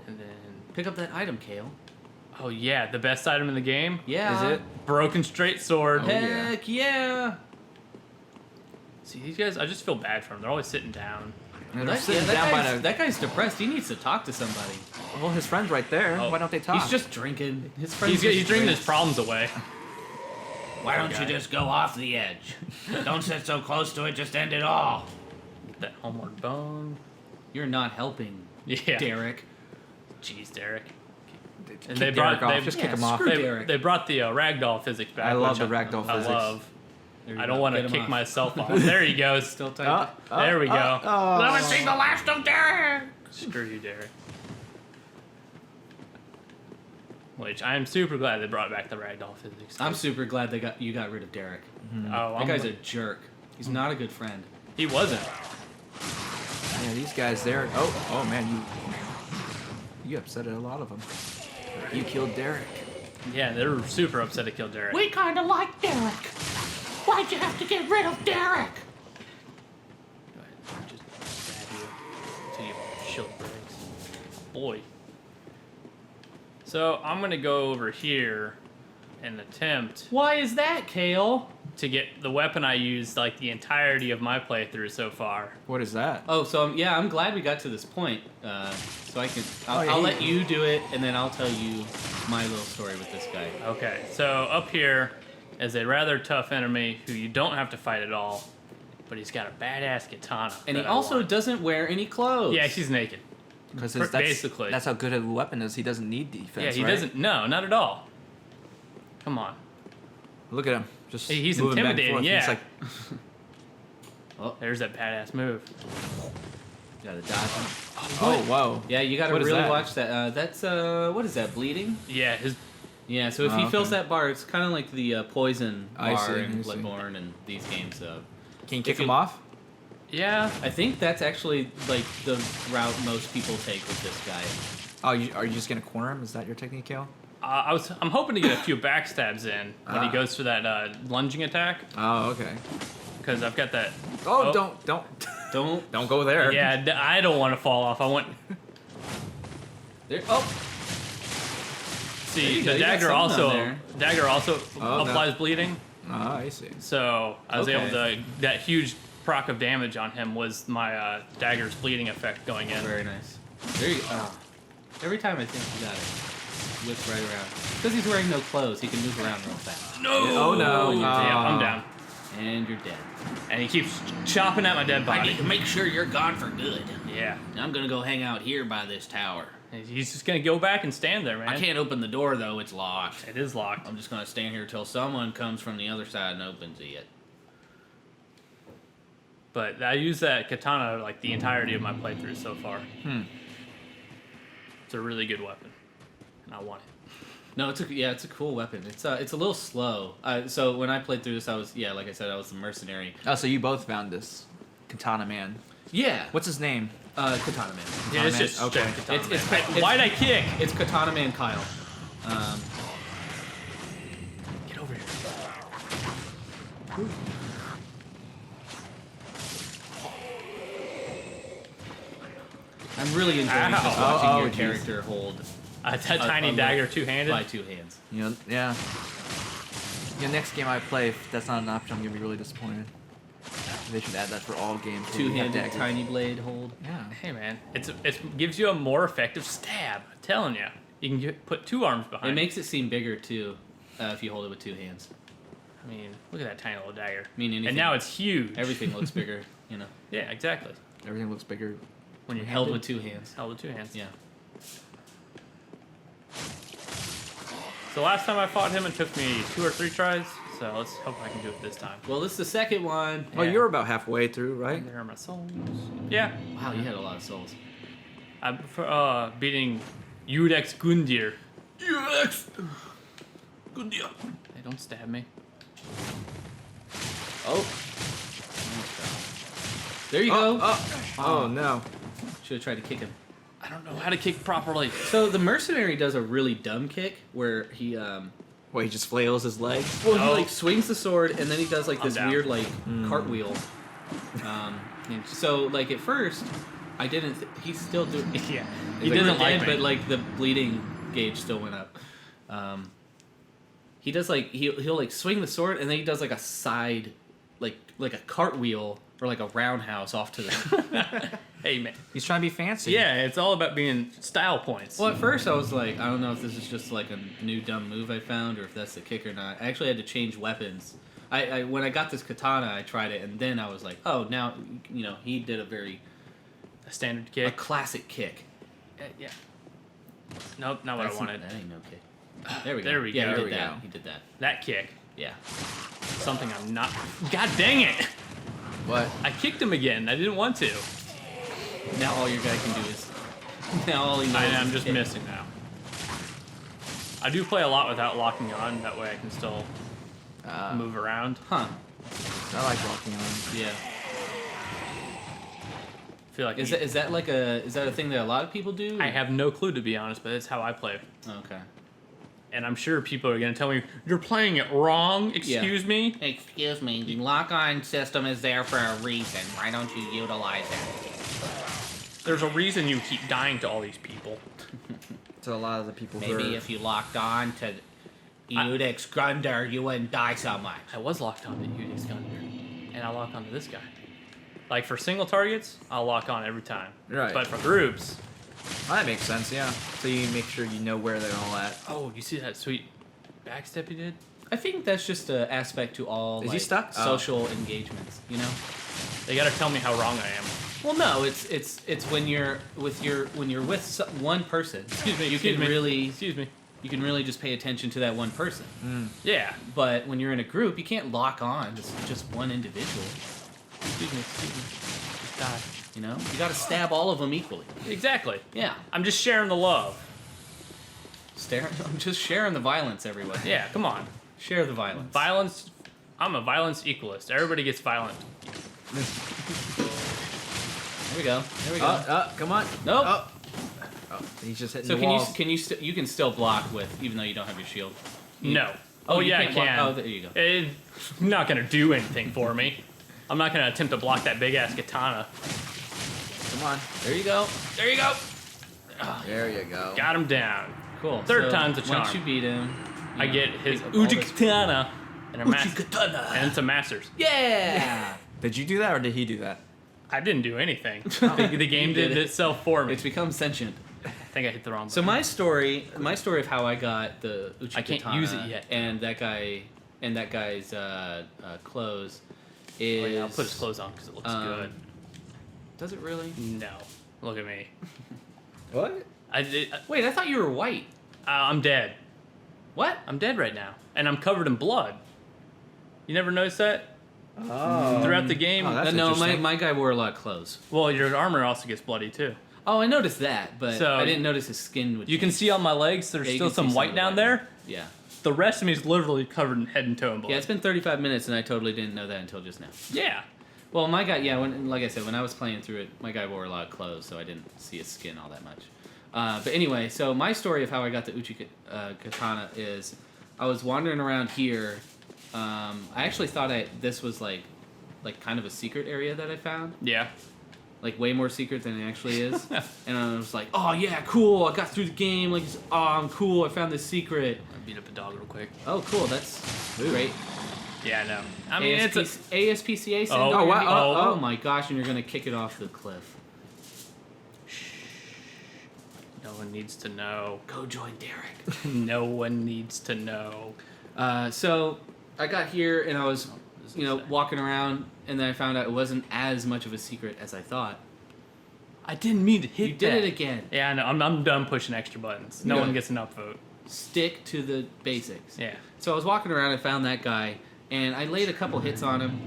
[SPEAKER 3] And then,
[SPEAKER 2] Pick up that item, Cale.
[SPEAKER 3] oh Oh yeah, the best item in the game.
[SPEAKER 2] Yeah.
[SPEAKER 1] Is it?
[SPEAKER 3] Broken straight sword.
[SPEAKER 2] Heck yeah.
[SPEAKER 3] See these guys? I just feel bad for them. They're always sitting down.
[SPEAKER 1] And they're sitting down by the.
[SPEAKER 2] That guy's depressed. He needs to talk to somebody.
[SPEAKER 1] Well, his friend's right there.
[SPEAKER 3] Oh.
[SPEAKER 1] Why don't they talk?
[SPEAKER 2] He's just drinking. His friends.
[SPEAKER 3] He's drinking his problems away.
[SPEAKER 2] Why don't you just go off the edge? Don't sit so close to it. Just end it all.
[SPEAKER 3] That homeward bone.
[SPEAKER 2] You're not helping,
[SPEAKER 3] Yeah.
[SPEAKER 2] Derek.
[SPEAKER 3] Jeez, Derek.
[SPEAKER 1] Kick
[SPEAKER 3] And they
[SPEAKER 1] Derek
[SPEAKER 3] brought
[SPEAKER 1] off.
[SPEAKER 3] they,
[SPEAKER 1] Just kick him off.
[SPEAKER 2] screw Derek.
[SPEAKER 3] They brought the ragdoll physics back.
[SPEAKER 1] I love
[SPEAKER 3] which
[SPEAKER 1] the ragdoll
[SPEAKER 3] I
[SPEAKER 1] physics.
[SPEAKER 3] love.
[SPEAKER 2] There you
[SPEAKER 3] I
[SPEAKER 2] go.
[SPEAKER 3] don't want to
[SPEAKER 2] Get him
[SPEAKER 3] kick
[SPEAKER 2] off.
[SPEAKER 3] myself off. There he goes.
[SPEAKER 2] Still tight.
[SPEAKER 3] There we go.
[SPEAKER 2] Let me see the last of Derek.
[SPEAKER 3] Screw you, Derek. Which I am super glad they brought back the ragdoll physics.
[SPEAKER 2] I'm super glad you got rid of Derek.
[SPEAKER 3] Oh,
[SPEAKER 2] That guy's a jerk. He's not a good friend.
[SPEAKER 3] He wasn't.
[SPEAKER 1] Yeah, these guys there. Oh man, you upset a lot of them. You killed Derek.
[SPEAKER 3] Yeah, they were super upset to kill Derek.
[SPEAKER 2] We kind of like Derek. Why'd you have to get rid of Derek?
[SPEAKER 3] Go ahead, just stab you until your shield breaks. Boy. So I'm gonna go over here and attempt
[SPEAKER 2] Why is that, Cale?
[SPEAKER 3] to get the weapon I used like the entirety of my playthrough so far.
[SPEAKER 1] What is that?
[SPEAKER 2] Oh, so I'm glad we got to this point. So I'll
[SPEAKER 1] yeah,
[SPEAKER 2] let you do it, and then I'll tell you my little story with this guy.
[SPEAKER 3] Okay, so up here is a rather tough enemy who you don't have to fight at all, but he's got a badass katana.
[SPEAKER 2] And he
[SPEAKER 3] that I
[SPEAKER 2] also
[SPEAKER 3] want.
[SPEAKER 2] doesn't wear any clothes.
[SPEAKER 3] Yeah, he's naked.
[SPEAKER 1] Because
[SPEAKER 3] Basically.
[SPEAKER 1] that's how good a weapon is. He doesn't need defense.
[SPEAKER 3] Yeah, he
[SPEAKER 1] right?
[SPEAKER 3] doesn't. No, not at all. Come on.
[SPEAKER 1] Look at him. Just
[SPEAKER 3] Hey, he's
[SPEAKER 1] moving back and
[SPEAKER 3] intimidating,
[SPEAKER 1] forth.
[SPEAKER 3] yeah.
[SPEAKER 1] He's like,
[SPEAKER 3] Oh, there's that badass move.
[SPEAKER 2] Gotta dodge him.
[SPEAKER 1] oh whoa.
[SPEAKER 2] Yeah, you gotta
[SPEAKER 1] What is
[SPEAKER 2] really
[SPEAKER 1] that?
[SPEAKER 2] watch that. That's what is that? Bleeding?
[SPEAKER 3] Yeah, his
[SPEAKER 2] Yeah. So if
[SPEAKER 1] Oh,
[SPEAKER 2] he fills
[SPEAKER 1] okay.
[SPEAKER 2] that bar, it's kind of like the poison
[SPEAKER 1] I
[SPEAKER 2] bar
[SPEAKER 1] see,
[SPEAKER 2] in
[SPEAKER 1] I see.
[SPEAKER 2] Bloodborne and these games.
[SPEAKER 1] Can you kick
[SPEAKER 2] you-
[SPEAKER 1] him off?
[SPEAKER 3] yeah.
[SPEAKER 2] I think that's actually like the route most people take with this guy.
[SPEAKER 1] Oh, are you just gonna corner him? Is that your technique, Cale?
[SPEAKER 3] I'm hoping to get a few backstabs in when he
[SPEAKER 1] Ah.
[SPEAKER 3] goes for that lunging attack
[SPEAKER 1] Oh, okay.
[SPEAKER 3] because I've got that.
[SPEAKER 1] Oh,
[SPEAKER 3] Oh.
[SPEAKER 1] don't
[SPEAKER 2] Don't.
[SPEAKER 1] go there.
[SPEAKER 3] Yeah, I don't want to fall off. I want.
[SPEAKER 2] There. Oh. There
[SPEAKER 3] See,
[SPEAKER 2] you go,
[SPEAKER 3] the
[SPEAKER 2] you got something
[SPEAKER 3] dagger also
[SPEAKER 1] Oh, no.
[SPEAKER 3] applies bleeding.
[SPEAKER 1] Oh, I see.
[SPEAKER 3] So I was
[SPEAKER 2] Okay.
[SPEAKER 3] able to. That huge proc of damage on him was my dagger's bleeding effect going in.
[SPEAKER 2] Very nice. There you go. Oh. Every time I think you got it, whips right around. Because he's wearing no clothes, he can move around real fast.
[SPEAKER 3] No!
[SPEAKER 1] Oh, no.
[SPEAKER 3] Yeah, I'm
[SPEAKER 1] Oh.
[SPEAKER 3] down.
[SPEAKER 2] And you're dead.
[SPEAKER 3] And he keeps chopping at my dead body.
[SPEAKER 2] make sure you're gone for good.
[SPEAKER 3] Yeah.
[SPEAKER 2] I'm gonna go hang out here by this tower.
[SPEAKER 3] He's just gonna go back and stand there, man.
[SPEAKER 2] I can't open the door though, it's locked.
[SPEAKER 3] It is locked.
[SPEAKER 2] I'm just gonna stand here till someone comes from the other side and opens it.
[SPEAKER 3] But I use that katana like the entirety of my playthrough so far. It's a really good weapon, and I want it.
[SPEAKER 2] No, it's a cool weapon. It's a little slow. So when I played through this, I was like I said, I was the mercenary.
[SPEAKER 1] Oh, so you both found this Katana Man.
[SPEAKER 2] Yeah.
[SPEAKER 1] What's his name?
[SPEAKER 2] Katana Man?
[SPEAKER 3] Yeah, it's
[SPEAKER 1] Man,
[SPEAKER 3] just
[SPEAKER 1] okay.
[SPEAKER 3] straight katana.
[SPEAKER 2] It's-
[SPEAKER 3] Man.
[SPEAKER 2] it's-
[SPEAKER 3] Why'd I kick?
[SPEAKER 2] It's Katana Man Kyle.
[SPEAKER 3] Get over here.
[SPEAKER 2] I'm really enjoying just
[SPEAKER 3] Ow.
[SPEAKER 2] watching your
[SPEAKER 1] geez.
[SPEAKER 2] character hold
[SPEAKER 3] A tiny
[SPEAKER 2] a
[SPEAKER 3] dagger
[SPEAKER 2] little-
[SPEAKER 3] two-handed.
[SPEAKER 2] by two hands.
[SPEAKER 1] You know, yeah. The next game I play, if that's not an option, I'm gonna be really disappointed. They should add that for all games. where you have
[SPEAKER 2] Two-handed
[SPEAKER 1] daggers.
[SPEAKER 2] tiny blade hold.
[SPEAKER 1] Yeah.
[SPEAKER 3] Hey man, it gives you a more effective stab. I'm telling you, you can put two arms behind.
[SPEAKER 2] It makes it seem bigger too, if you hold it with two hands.
[SPEAKER 3] I mean, look at that tiny little dagger.
[SPEAKER 2] Mean anything.
[SPEAKER 3] And now it's huge.
[SPEAKER 2] Everything looks bigger,
[SPEAKER 3] Yeah, exactly.
[SPEAKER 1] Everything looks bigger.
[SPEAKER 3] When you're
[SPEAKER 2] held with two hands.
[SPEAKER 3] held with two hands.
[SPEAKER 2] Yeah.
[SPEAKER 3] So last time I fought him, it took me 2 or 3 tries. So let's hope I can do it this time.
[SPEAKER 2] Well, this is the second one.
[SPEAKER 1] Well,
[SPEAKER 3] Yeah.
[SPEAKER 1] you're about halfway through, right?
[SPEAKER 3] There are my souls. Yeah,
[SPEAKER 2] Wow, you had a lot of souls.
[SPEAKER 3] I prefer beating Udex Gundir.
[SPEAKER 1] Yes. Good deal.
[SPEAKER 3] Hey, don't stab me.
[SPEAKER 2] Oh. There you go.
[SPEAKER 1] Oh no.
[SPEAKER 2] Should have tried to kick him.
[SPEAKER 3] I don't know how to kick properly.
[SPEAKER 2] So the mercenary does a really dumb kick where he
[SPEAKER 1] Wait, he just flails his legs?
[SPEAKER 2] well he
[SPEAKER 3] Oh.
[SPEAKER 2] like swings the sword and then he does like
[SPEAKER 3] I'm
[SPEAKER 2] this
[SPEAKER 3] down.
[SPEAKER 2] weird like cartwheel. So like at first I didn't he's still doing
[SPEAKER 3] Yeah,
[SPEAKER 2] he
[SPEAKER 3] he doesn't
[SPEAKER 2] did,
[SPEAKER 3] like me.
[SPEAKER 2] but like the bleeding gauge still went up. He does like he'll like swing the sword and then he does like a side, like a cartwheel or like a roundhouse off to the.
[SPEAKER 3] Hey man,
[SPEAKER 1] He's trying to be fancy.
[SPEAKER 3] yeah, it's all about being style points.
[SPEAKER 2] Well, at first I was like, I don't know if this is just like a new dumb move I found or if that's the kick or not. I actually had to change weapons. I when I got this katana, I tried it and then I was like, oh, now he did
[SPEAKER 3] A standard
[SPEAKER 2] a
[SPEAKER 3] kick.
[SPEAKER 2] classic kick.
[SPEAKER 3] Yeah. Nope, not what I wanted.
[SPEAKER 2] That ain't no kick. There we go.
[SPEAKER 3] There we
[SPEAKER 2] Yeah,
[SPEAKER 3] go.
[SPEAKER 2] he
[SPEAKER 1] There
[SPEAKER 2] did
[SPEAKER 1] we
[SPEAKER 2] that.
[SPEAKER 1] go.
[SPEAKER 2] He did that.
[SPEAKER 3] That kick.
[SPEAKER 2] Yeah.
[SPEAKER 3] Something I'm not. God dang it!
[SPEAKER 1] What?
[SPEAKER 3] I kicked him again. I didn't want to.
[SPEAKER 2] Now all your guy can do is. Now all he knows.
[SPEAKER 3] I'm
[SPEAKER 2] is
[SPEAKER 3] just
[SPEAKER 2] kick.
[SPEAKER 3] missing now. I do play a lot without locking on. That way I can still move around.
[SPEAKER 2] Huh.
[SPEAKER 1] I like walking on.
[SPEAKER 2] Yeah.
[SPEAKER 3] I feel like
[SPEAKER 2] Is that a thing that a lot of people do?
[SPEAKER 3] I have no clue, to be honest, but it's how I play.
[SPEAKER 2] Okay.
[SPEAKER 3] And I'm sure people are going to tell me, you're playing it wrong. Excuse me?
[SPEAKER 2] Excuse me, the lock-on system is there for a reason. Why don't you utilize it?
[SPEAKER 3] There's a reason you keep dying to all these people.
[SPEAKER 1] To a lot of the people who
[SPEAKER 2] Maybe
[SPEAKER 1] are...
[SPEAKER 2] if you locked on to Udix Grunder, you wouldn't die so much.
[SPEAKER 3] I was locked on to Unix Gunner, and I lock onto this guy. Like for single targets, I'll lock on every time.
[SPEAKER 1] Right.
[SPEAKER 3] But for groups,
[SPEAKER 1] Well, that makes sense, yeah. So you make sure you know where they're all at.
[SPEAKER 3] oh, you see that sweet backstep he did?
[SPEAKER 2] I think that's just an aspect to all
[SPEAKER 1] Is he stuck? Oh.
[SPEAKER 2] social engagements, you know?
[SPEAKER 3] They got to tell me how wrong I am.
[SPEAKER 2] Well, no, it's when you're with one person.
[SPEAKER 3] Excuse me.
[SPEAKER 2] You can really
[SPEAKER 3] Excuse me.
[SPEAKER 2] you can really just pay attention to that one person.
[SPEAKER 3] Yeah.
[SPEAKER 2] But when you're in a group, you can't lock on just one individual.
[SPEAKER 3] Excuse me. Just die.
[SPEAKER 2] You know, you got to stab all of them equally.
[SPEAKER 3] Exactly.
[SPEAKER 2] Yeah,
[SPEAKER 3] I'm just sharing the love.
[SPEAKER 2] I'm just sharing the violence, everyone.
[SPEAKER 3] Yeah, come on.
[SPEAKER 2] Share the violence.
[SPEAKER 3] Violence. I'm a violence equalist. Everybody gets violent.
[SPEAKER 2] There we go. There we go.
[SPEAKER 1] Come on.
[SPEAKER 2] Nope.
[SPEAKER 1] Oh, he's just hitting
[SPEAKER 2] So
[SPEAKER 1] the
[SPEAKER 2] can
[SPEAKER 1] walls.
[SPEAKER 2] you can still block with even though you don't have your shield.
[SPEAKER 3] No.
[SPEAKER 2] Oh, you
[SPEAKER 3] yeah, I
[SPEAKER 2] can't block-
[SPEAKER 3] can.
[SPEAKER 2] oh, there you go.
[SPEAKER 3] It's not gonna do anything for me. I'm not gonna attempt to block that big ass katana.
[SPEAKER 1] Come on.
[SPEAKER 2] There you go. There you go.
[SPEAKER 1] There you go.
[SPEAKER 3] Got him down.
[SPEAKER 2] Cool.
[SPEAKER 3] Third time's a charm.
[SPEAKER 2] Once you beat him,
[SPEAKER 3] I
[SPEAKER 2] you know,
[SPEAKER 3] get his
[SPEAKER 2] pick up all
[SPEAKER 3] Uji
[SPEAKER 2] this-
[SPEAKER 3] katana and a master.
[SPEAKER 2] Katana.
[SPEAKER 3] And some masters.
[SPEAKER 2] Yeah.
[SPEAKER 1] Did you do that or did he do that?
[SPEAKER 3] I didn't do anything. The game
[SPEAKER 2] You
[SPEAKER 3] did
[SPEAKER 2] did it.
[SPEAKER 3] itself for me.
[SPEAKER 2] It's become sentient.
[SPEAKER 3] I think I hit the wrong
[SPEAKER 2] So
[SPEAKER 3] button.
[SPEAKER 2] my story of how I got the Uchi
[SPEAKER 3] I can't
[SPEAKER 2] katana
[SPEAKER 3] use it yet.
[SPEAKER 2] and that guy's clothes
[SPEAKER 3] Oh,
[SPEAKER 2] is.
[SPEAKER 3] yeah, I'll put his clothes on because it looks good.
[SPEAKER 2] Does it really?
[SPEAKER 3] No. Look at me.
[SPEAKER 1] What?
[SPEAKER 2] Wait, I thought you were white.
[SPEAKER 3] I'm dead.
[SPEAKER 2] What?
[SPEAKER 3] I'm dead right now. And I'm covered in blood. You never noticed that?
[SPEAKER 1] Oh.
[SPEAKER 3] Throughout the game?
[SPEAKER 1] Oh, that's
[SPEAKER 2] No,
[SPEAKER 1] interesting.
[SPEAKER 2] my guy wore a lot of clothes.
[SPEAKER 3] Well, your armor also gets bloody too.
[SPEAKER 2] Oh, I noticed that, but
[SPEAKER 3] So,
[SPEAKER 2] I didn't notice his skin would
[SPEAKER 3] You can
[SPEAKER 2] change.
[SPEAKER 3] see on my legs there's
[SPEAKER 2] Yeah, you
[SPEAKER 3] still
[SPEAKER 2] can see
[SPEAKER 3] some
[SPEAKER 2] some
[SPEAKER 3] white
[SPEAKER 2] of the
[SPEAKER 3] down
[SPEAKER 2] white.
[SPEAKER 3] there.
[SPEAKER 2] Yeah.
[SPEAKER 3] The rest of me is literally covered in head and toe in blood.
[SPEAKER 2] Yeah, it's been 35 minutes and I totally didn't know that until just now.
[SPEAKER 3] Yeah.
[SPEAKER 2] Well, my guy, yeah, like I said, when I was playing through it, my guy wore a lot of clothes, so I didn't see his skin all that much. But anyway, so my story of how I got the Uchi katana is I was wandering around here. I actually thought this was like kind of a secret area that I found.
[SPEAKER 3] Yeah.
[SPEAKER 2] Like way more secret than it actually is. And I was like, oh yeah, cool, I got through the game, like, oh, I'm cool, I found this secret.
[SPEAKER 3] I beat up a dog real quick.
[SPEAKER 2] Oh, cool, that's great.
[SPEAKER 3] Yeah, no. I mean, it's a...
[SPEAKER 2] ASPCA send
[SPEAKER 3] Oh,
[SPEAKER 2] over
[SPEAKER 1] wow,
[SPEAKER 2] here?
[SPEAKER 3] oh.
[SPEAKER 2] Oh my gosh, and you're gonna kick it off the cliff.
[SPEAKER 3] No one needs to know.
[SPEAKER 2] Go join Derek.
[SPEAKER 3] No one needs to know.
[SPEAKER 2] So I got here and I was, walking around, and then I found out it wasn't as much of a secret as I thought.
[SPEAKER 3] I didn't mean to hit
[SPEAKER 2] You did it again.
[SPEAKER 3] Yeah, no, I'm done pushing extra buttons. No
[SPEAKER 2] Yeah.
[SPEAKER 3] one gets an upvote.
[SPEAKER 2] Stick to the basics.
[SPEAKER 3] Yeah.
[SPEAKER 2] So I was walking around and found that guy, and I laid a couple hits on him.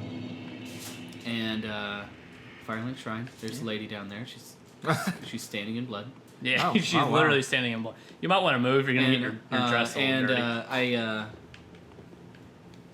[SPEAKER 2] And Firelink Shrine. There's a lady down there. She's standing in blood.
[SPEAKER 3] Yeah,
[SPEAKER 1] Oh,
[SPEAKER 3] she's
[SPEAKER 1] wow.
[SPEAKER 3] literally standing in blood. You might want to move. You're gonna get your dress all
[SPEAKER 2] and
[SPEAKER 3] dirty.
[SPEAKER 2] I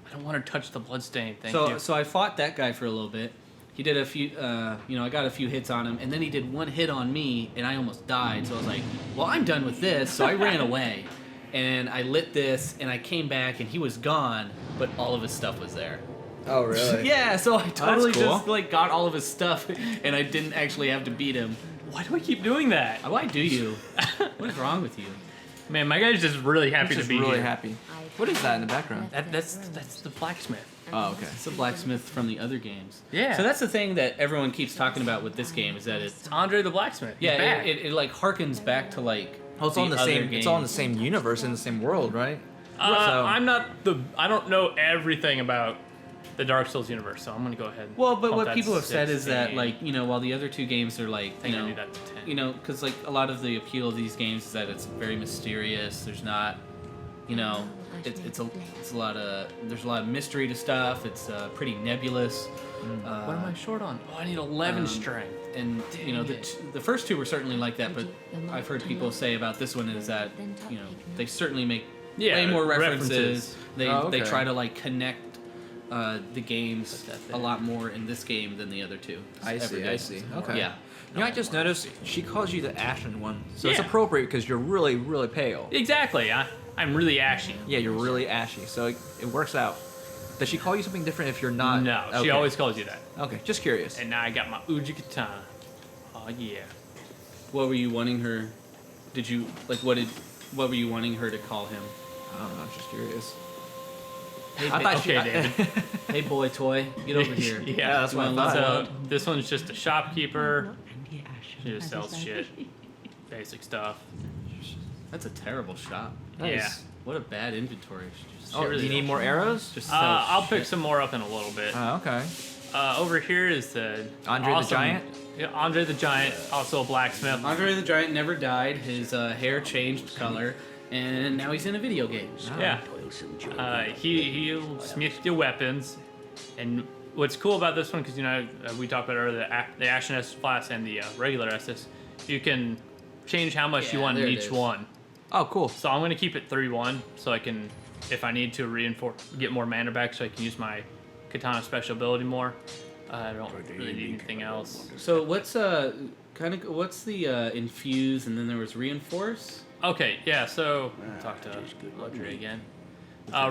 [SPEAKER 3] I don't want to touch the blood stain. Thank
[SPEAKER 2] so
[SPEAKER 3] you.
[SPEAKER 2] so I fought that guy for a little bit. He did a few, I got a few hits on him, and then he did one hit on me, and I almost died. So I was like, well, I'm done with this. So I ran away, and I lit this, and I came back, and he was gone, but all of his stuff was there.
[SPEAKER 1] Oh, really?
[SPEAKER 2] Yeah, so I totally
[SPEAKER 1] cool.
[SPEAKER 2] just got all of his stuff, and I didn't actually have to beat him.
[SPEAKER 3] Why do I keep doing that?
[SPEAKER 2] Why do you? What is wrong with you?
[SPEAKER 3] Man, my guy's just really happy
[SPEAKER 1] He's
[SPEAKER 3] to
[SPEAKER 1] just
[SPEAKER 3] be
[SPEAKER 1] really
[SPEAKER 3] here.
[SPEAKER 1] happy. What is that in the background?
[SPEAKER 3] That's the blacksmith.
[SPEAKER 1] Oh, okay.
[SPEAKER 2] It's the blacksmith from the other games.
[SPEAKER 3] Yeah.
[SPEAKER 2] So that's the thing that everyone keeps talking about with this game is that it's
[SPEAKER 3] Andre the blacksmith. He's
[SPEAKER 2] yeah,
[SPEAKER 3] back.
[SPEAKER 2] it like harkens back to like.
[SPEAKER 1] Oh, it's all in the
[SPEAKER 2] other
[SPEAKER 1] same. It's all in the
[SPEAKER 2] games.
[SPEAKER 1] same universe, in the same world, right? So-
[SPEAKER 3] I don't know everything about the Dark Souls universe, so I'm gonna go ahead.
[SPEAKER 2] Well, but
[SPEAKER 3] pump
[SPEAKER 2] what
[SPEAKER 3] that
[SPEAKER 2] people have said is that
[SPEAKER 3] 16.
[SPEAKER 2] like while the other two games are like
[SPEAKER 3] I think I knew that to 10.
[SPEAKER 2] because like a lot of the appeal of these games is that it's very mysterious. There's not, it's a lot of there's a lot of mystery to stuff. It's pretty nebulous.
[SPEAKER 3] What am I short on? Oh, I need 11 strength.
[SPEAKER 2] And the first two were certainly like that, but I've heard people say about this one is that they certainly make way more references. They
[SPEAKER 1] okay.
[SPEAKER 2] try to like connect the games a lot more in this game than the other two.
[SPEAKER 1] I see. Okay.
[SPEAKER 2] Yeah.
[SPEAKER 1] I just noticed she calls you the ashen one, so it's
[SPEAKER 3] Yeah.
[SPEAKER 1] appropriate because you're really, really pale.
[SPEAKER 3] Exactly. I'm really ashy.
[SPEAKER 1] Yeah, you're really ashy, so it works out. Does she call you something different if you're not?
[SPEAKER 3] No, she
[SPEAKER 1] Okay.
[SPEAKER 3] always calls you that.
[SPEAKER 1] Okay, just curious.
[SPEAKER 3] And now I got my Uji Katana. Oh yeah.
[SPEAKER 2] What were you wanting her? Did you like what were you wanting her to call him?
[SPEAKER 1] I don't know, I'm just curious.
[SPEAKER 2] Hey,
[SPEAKER 1] I thought
[SPEAKER 3] okay, David.
[SPEAKER 2] hey boy toy, get over here.
[SPEAKER 3] Yeah,
[SPEAKER 1] that's what I
[SPEAKER 2] You
[SPEAKER 1] thought.
[SPEAKER 2] wanna
[SPEAKER 3] So this one's just a shopkeeper. She just sells shit, basic stuff.
[SPEAKER 2] That's a terrible shop.
[SPEAKER 3] Yeah.
[SPEAKER 2] What a bad inventory. Just,
[SPEAKER 1] Oh, do you need more arrows?
[SPEAKER 2] just
[SPEAKER 3] I'll pick some more up in a little bit.
[SPEAKER 1] Okay.
[SPEAKER 3] Over here is the
[SPEAKER 1] Andre the Giant?
[SPEAKER 3] Yeah, Andre the Giant, also a blacksmith.
[SPEAKER 2] Andre the Giant never died. His hair changed color, and now he's in a video game.
[SPEAKER 3] Yeah. He'll smith your weapons, and what's cool about this one, because we talked about earlier, the Ashen S class and the regular SS, you can change how much you
[SPEAKER 2] Yeah,
[SPEAKER 3] want in
[SPEAKER 2] there it
[SPEAKER 3] each
[SPEAKER 2] is.
[SPEAKER 3] one.
[SPEAKER 1] Oh, cool.
[SPEAKER 3] So I'm gonna keep it 3-1, so I can, if I need to get more mana back, so I can use my Katana special ability more. I don't really need anything else.
[SPEAKER 2] So what's what's the infuse, and then there was reinforce?
[SPEAKER 3] Okay, yeah. So talk to Luxury again.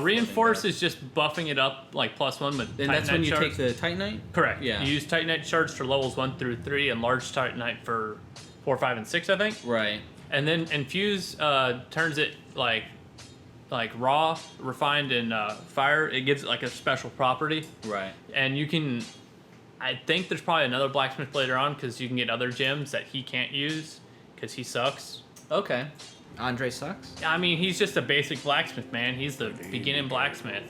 [SPEAKER 3] Reinforce is just buffing it up like +1, but
[SPEAKER 2] And that's when you
[SPEAKER 3] Titanite
[SPEAKER 2] take the Titanite?
[SPEAKER 3] Correct.
[SPEAKER 2] Yeah.
[SPEAKER 3] You use Titanite shards for levels 1 through 3, and large Titanite for 4, 5, and 6, I think.
[SPEAKER 2] Right.
[SPEAKER 3] And then infuse turns it like raw, refined, and fire. It gives it like a special property,
[SPEAKER 2] Right.
[SPEAKER 3] and you can. I think there's probably another blacksmith later on because you can get other gems that he can't use because he sucks.
[SPEAKER 2] Okay.
[SPEAKER 1] Andre sucks?
[SPEAKER 3] I mean, he's just a basic blacksmith, man. He's the beginning blacksmith.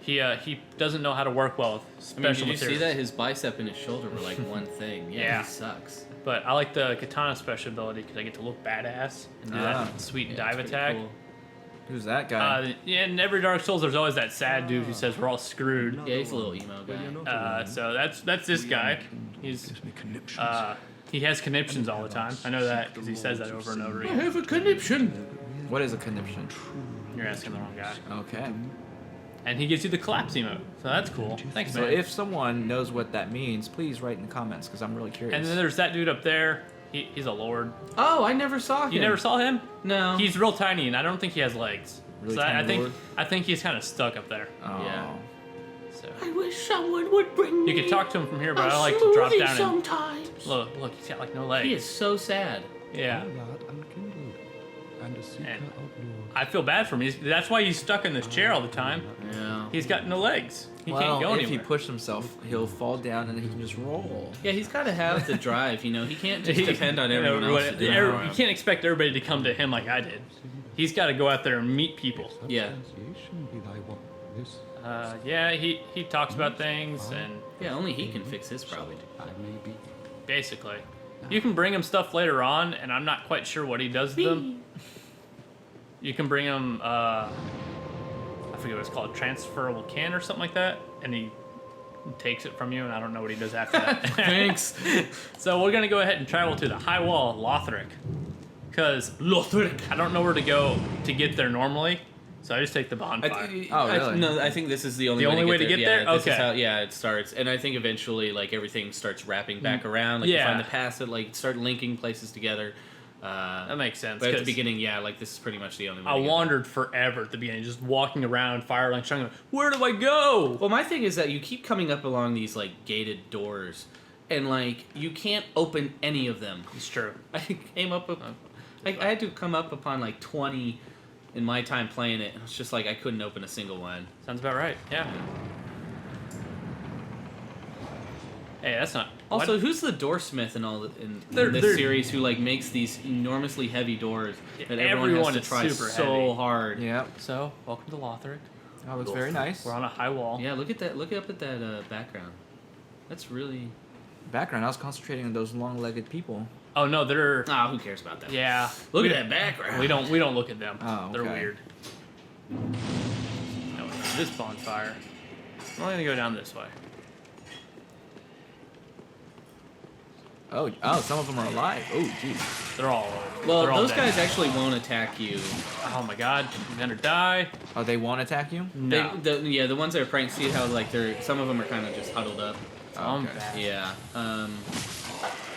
[SPEAKER 3] He doesn't know how to work well with
[SPEAKER 2] I
[SPEAKER 3] special
[SPEAKER 2] mean, did you
[SPEAKER 3] materials.
[SPEAKER 2] see that? His bicep and his shoulder were like one thing.
[SPEAKER 3] Yeah.
[SPEAKER 2] He sucks.
[SPEAKER 3] But I like the katana special ability because I get to look badass and do
[SPEAKER 1] Ah.
[SPEAKER 3] that sweet
[SPEAKER 2] Yeah,
[SPEAKER 3] dive
[SPEAKER 2] it's
[SPEAKER 3] attack.
[SPEAKER 2] pretty cool.
[SPEAKER 1] Who's that guy?
[SPEAKER 3] Yeah, in every Dark Souls, there's always that sad dude who says we're all screwed.
[SPEAKER 2] Yeah, he's a little emo guy.
[SPEAKER 3] So that's this guy. He's he has conniptions all the time. I know that because he says that over and over again.
[SPEAKER 2] have a conniption.
[SPEAKER 1] What is a conniption?
[SPEAKER 3] You're asking the wrong guy.
[SPEAKER 1] Okay.
[SPEAKER 3] And he gives you the collapse emote, so that's cool. Thanks,
[SPEAKER 1] So
[SPEAKER 3] man.
[SPEAKER 1] if someone knows what that means, please write in the comments because I'm really curious.
[SPEAKER 3] And then there's that dude up there. He's a lord.
[SPEAKER 2] Oh, I never saw him.
[SPEAKER 3] You never saw him?
[SPEAKER 2] No.
[SPEAKER 3] He's real tiny, and I don't think he has legs.
[SPEAKER 1] Really
[SPEAKER 3] so I
[SPEAKER 1] tiny
[SPEAKER 3] think
[SPEAKER 1] lord?
[SPEAKER 3] I think he's kind of stuck up there.
[SPEAKER 1] Oh.
[SPEAKER 2] Yeah.
[SPEAKER 3] So
[SPEAKER 2] I wish someone would bring
[SPEAKER 3] you could talk to him from here, but I like to drop down and
[SPEAKER 2] sometimes.
[SPEAKER 3] look. He's got like no legs.
[SPEAKER 2] He is so sad.
[SPEAKER 3] Yeah.
[SPEAKER 4] And a seeker
[SPEAKER 3] And-
[SPEAKER 4] of lore.
[SPEAKER 3] I feel bad for him. That's why he's stuck in this chair all the time.
[SPEAKER 2] Yeah.
[SPEAKER 3] He's got no legs. He
[SPEAKER 1] Well,
[SPEAKER 3] can't go
[SPEAKER 1] if
[SPEAKER 3] anywhere.
[SPEAKER 1] he pushes himself, he'll fall down and he can just roll.
[SPEAKER 2] Yeah, he's got to have the drive. He can't just
[SPEAKER 3] He-
[SPEAKER 2] depend on
[SPEAKER 3] you know,
[SPEAKER 2] everyone else to do it.
[SPEAKER 3] You can't expect everybody to come to him like I did. He's got to go out there and meet people.
[SPEAKER 2] Yeah.
[SPEAKER 4] Association be thy what? This
[SPEAKER 3] Yeah, he talks about things and
[SPEAKER 2] Yeah, only he can fix his problem.
[SPEAKER 4] I may be.
[SPEAKER 3] basically. You can bring him stuff later on, and I'm not quite sure what he does with them. You can bring him, I forget what it's called, transferable can or something like that, and he takes it from you, and I don't know what he does after that.
[SPEAKER 2] Thanks.
[SPEAKER 3] So we're gonna go ahead and travel to the High Wall of Lothric, because I don't know where to go to get there normally, so I just take the bonfire.
[SPEAKER 1] Oh, really?
[SPEAKER 2] No, I think this is the only
[SPEAKER 3] The only way to get there?
[SPEAKER 2] Yeah, this is
[SPEAKER 3] Okay.
[SPEAKER 2] how, yeah, it starts, and I think eventually, like, everything starts wrapping back around. Like,
[SPEAKER 3] Yeah.
[SPEAKER 2] you find the paths that like start linking places together.
[SPEAKER 3] That makes sense.
[SPEAKER 2] But at the
[SPEAKER 3] 'cause
[SPEAKER 2] beginning, yeah, like this is pretty much the only way.
[SPEAKER 3] I
[SPEAKER 2] to get
[SPEAKER 3] wandered forever at the beginning, just walking around Firelink Shrine. Where do I go?
[SPEAKER 2] there. Well, my thing is that you keep coming up along these like gated doors, and like you can't open any of them.
[SPEAKER 3] It's true.
[SPEAKER 2] I came up with. I had to come up upon like 20 in my time playing it. It's just like I couldn't open a single one.
[SPEAKER 3] Sounds about right. Yeah. Hey, that's not.
[SPEAKER 2] Also,
[SPEAKER 3] what?
[SPEAKER 2] who's the doorsmith in in
[SPEAKER 3] They're-
[SPEAKER 2] this series who like makes these enormously heavy doors that everyone has to
[SPEAKER 3] is
[SPEAKER 2] try
[SPEAKER 3] super
[SPEAKER 2] so
[SPEAKER 3] heavy.
[SPEAKER 2] hard?
[SPEAKER 1] Yep.
[SPEAKER 3] So, welcome to Lothric.
[SPEAKER 1] That looks very nice.
[SPEAKER 3] We're on a high wall.
[SPEAKER 2] Yeah, look at that. Look up at that background. That's really.
[SPEAKER 1] Background. I was concentrating on those long-legged people.
[SPEAKER 3] Oh no, they're.
[SPEAKER 2] Ah, who cares about that?
[SPEAKER 3] Yeah.
[SPEAKER 2] Look
[SPEAKER 3] we
[SPEAKER 2] at that background.
[SPEAKER 3] We don't look at them.
[SPEAKER 1] Oh,
[SPEAKER 3] They're
[SPEAKER 1] okay.
[SPEAKER 3] weird. No, this bonfire. We're only gonna go down this way.
[SPEAKER 1] Oh, some of them are alive. Oh, jeez.
[SPEAKER 3] They're all.
[SPEAKER 2] Well,
[SPEAKER 3] they're all
[SPEAKER 2] those
[SPEAKER 3] dead.
[SPEAKER 2] guys actually won't attack you.
[SPEAKER 3] Oh my god, you're gonna die.
[SPEAKER 1] Oh, they won't attack you?
[SPEAKER 3] No.
[SPEAKER 2] The ones that are praying. See how like they're some of them are kind of just huddled up.
[SPEAKER 3] I'm
[SPEAKER 1] Okay.
[SPEAKER 3] bad.
[SPEAKER 2] Yeah.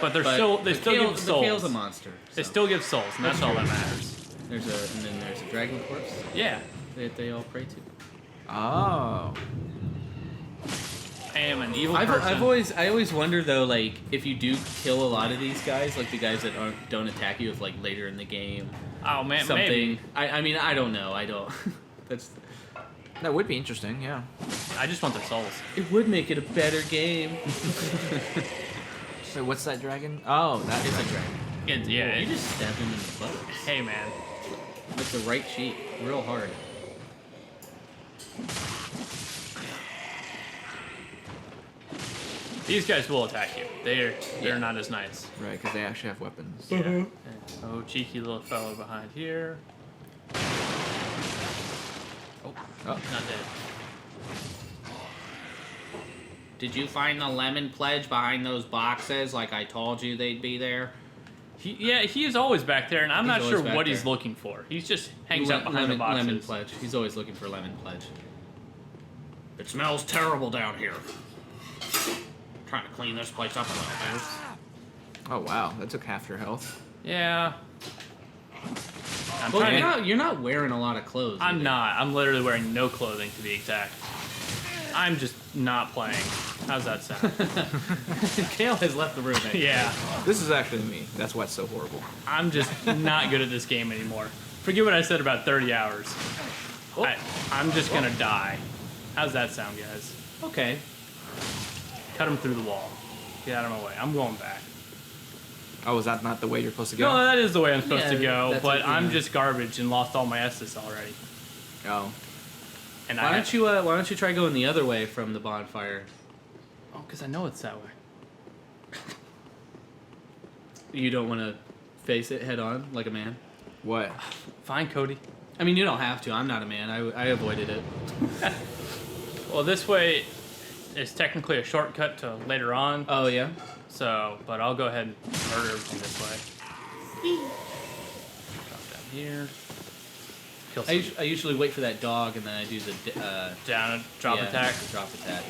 [SPEAKER 3] But they're
[SPEAKER 2] But
[SPEAKER 3] still. They
[SPEAKER 2] the
[SPEAKER 3] still
[SPEAKER 2] Cale-
[SPEAKER 3] give
[SPEAKER 2] The
[SPEAKER 3] souls.
[SPEAKER 2] Cale's a monster.
[SPEAKER 3] They
[SPEAKER 2] so.
[SPEAKER 3] still give souls, and that's all that matters.
[SPEAKER 2] And then there's a dragon corpse
[SPEAKER 3] Yeah.
[SPEAKER 2] that they all pray to.
[SPEAKER 1] Oh.
[SPEAKER 3] I am an evil person.
[SPEAKER 2] I always wonder though, like if you do kill a lot of these guys, like the guys that don't attack you, if like later in the game,
[SPEAKER 3] Oh man,
[SPEAKER 2] something.
[SPEAKER 3] maybe.
[SPEAKER 2] I mean I don't know. I don't. That's.
[SPEAKER 1] That would be interesting, yeah.
[SPEAKER 3] I just want the souls.
[SPEAKER 2] It would make it a better game.
[SPEAKER 1] So what's that dragon? Oh, that
[SPEAKER 2] It's
[SPEAKER 1] is
[SPEAKER 2] a dragon.
[SPEAKER 3] Yeah.
[SPEAKER 2] You just stabbed him in the butt
[SPEAKER 3] Hey man.
[SPEAKER 2] with the right cheek, real hard.
[SPEAKER 3] These guys will attack you. They're not as nice.
[SPEAKER 1] Right, because they actually have weapons.
[SPEAKER 3] Yeah. Oh, cheeky little fellow behind here.
[SPEAKER 1] Oh.
[SPEAKER 3] Not dead.
[SPEAKER 2] Did you find the lemon pledge behind those boxes like I told you they'd be there?
[SPEAKER 3] He is always back there, and I'm
[SPEAKER 2] He's
[SPEAKER 3] not
[SPEAKER 2] always
[SPEAKER 3] sure
[SPEAKER 2] back
[SPEAKER 3] what he's
[SPEAKER 2] there.
[SPEAKER 3] looking for. He's just hangs out behind
[SPEAKER 2] lemon,
[SPEAKER 3] the boxes.
[SPEAKER 2] Lemon pledge. He's always looking for lemon pledge. It smells terrible down here. Trying to clean this place up a little bit.
[SPEAKER 1] Oh, wow. That took half your health.
[SPEAKER 3] Yeah. I'm
[SPEAKER 2] Well,
[SPEAKER 3] trying to.
[SPEAKER 2] you're not wearing a lot of clothes.
[SPEAKER 3] I'm
[SPEAKER 2] either.
[SPEAKER 3] not. I'm literally wearing no clothing to be exact. I'm just not playing. How's that sound?
[SPEAKER 2] Cale has left the room.
[SPEAKER 3] Yeah.
[SPEAKER 1] This is actually me. That's why it's so horrible.
[SPEAKER 3] I'm just not good at this game anymore. Forget what I said about 30 hours.
[SPEAKER 2] Oh.
[SPEAKER 3] I'm just gonna die. How's that sound, guys?
[SPEAKER 2] Okay.
[SPEAKER 3] Cut him through the wall. Get out of my way. I'm going back.
[SPEAKER 1] Oh, is that not the way you're supposed to go?
[SPEAKER 3] No, that is the way I'm supposed
[SPEAKER 2] Yeah,
[SPEAKER 3] to go,
[SPEAKER 2] that's
[SPEAKER 3] but
[SPEAKER 2] what-
[SPEAKER 3] I'm
[SPEAKER 2] yeah.
[SPEAKER 3] just garbage and lost all my Estus already.
[SPEAKER 1] Oh.
[SPEAKER 3] And
[SPEAKER 2] Why don't you try going the other way from the bonfire?
[SPEAKER 3] Oh, because I know it's that way.
[SPEAKER 2] You don't want to face it head on like a man?
[SPEAKER 1] What?
[SPEAKER 3] Fine, Cody.
[SPEAKER 2] I mean, you don't have to. I'm not a man. I avoided it.
[SPEAKER 3] Well, this way is technically a shortcut to later on.
[SPEAKER 2] Oh yeah.
[SPEAKER 3] So, but I'll go ahead and murder everything this way. Drop down here. Kill some
[SPEAKER 2] I usually wait for that dog and then I do the
[SPEAKER 3] down drop attack.
[SPEAKER 2] Drop attack.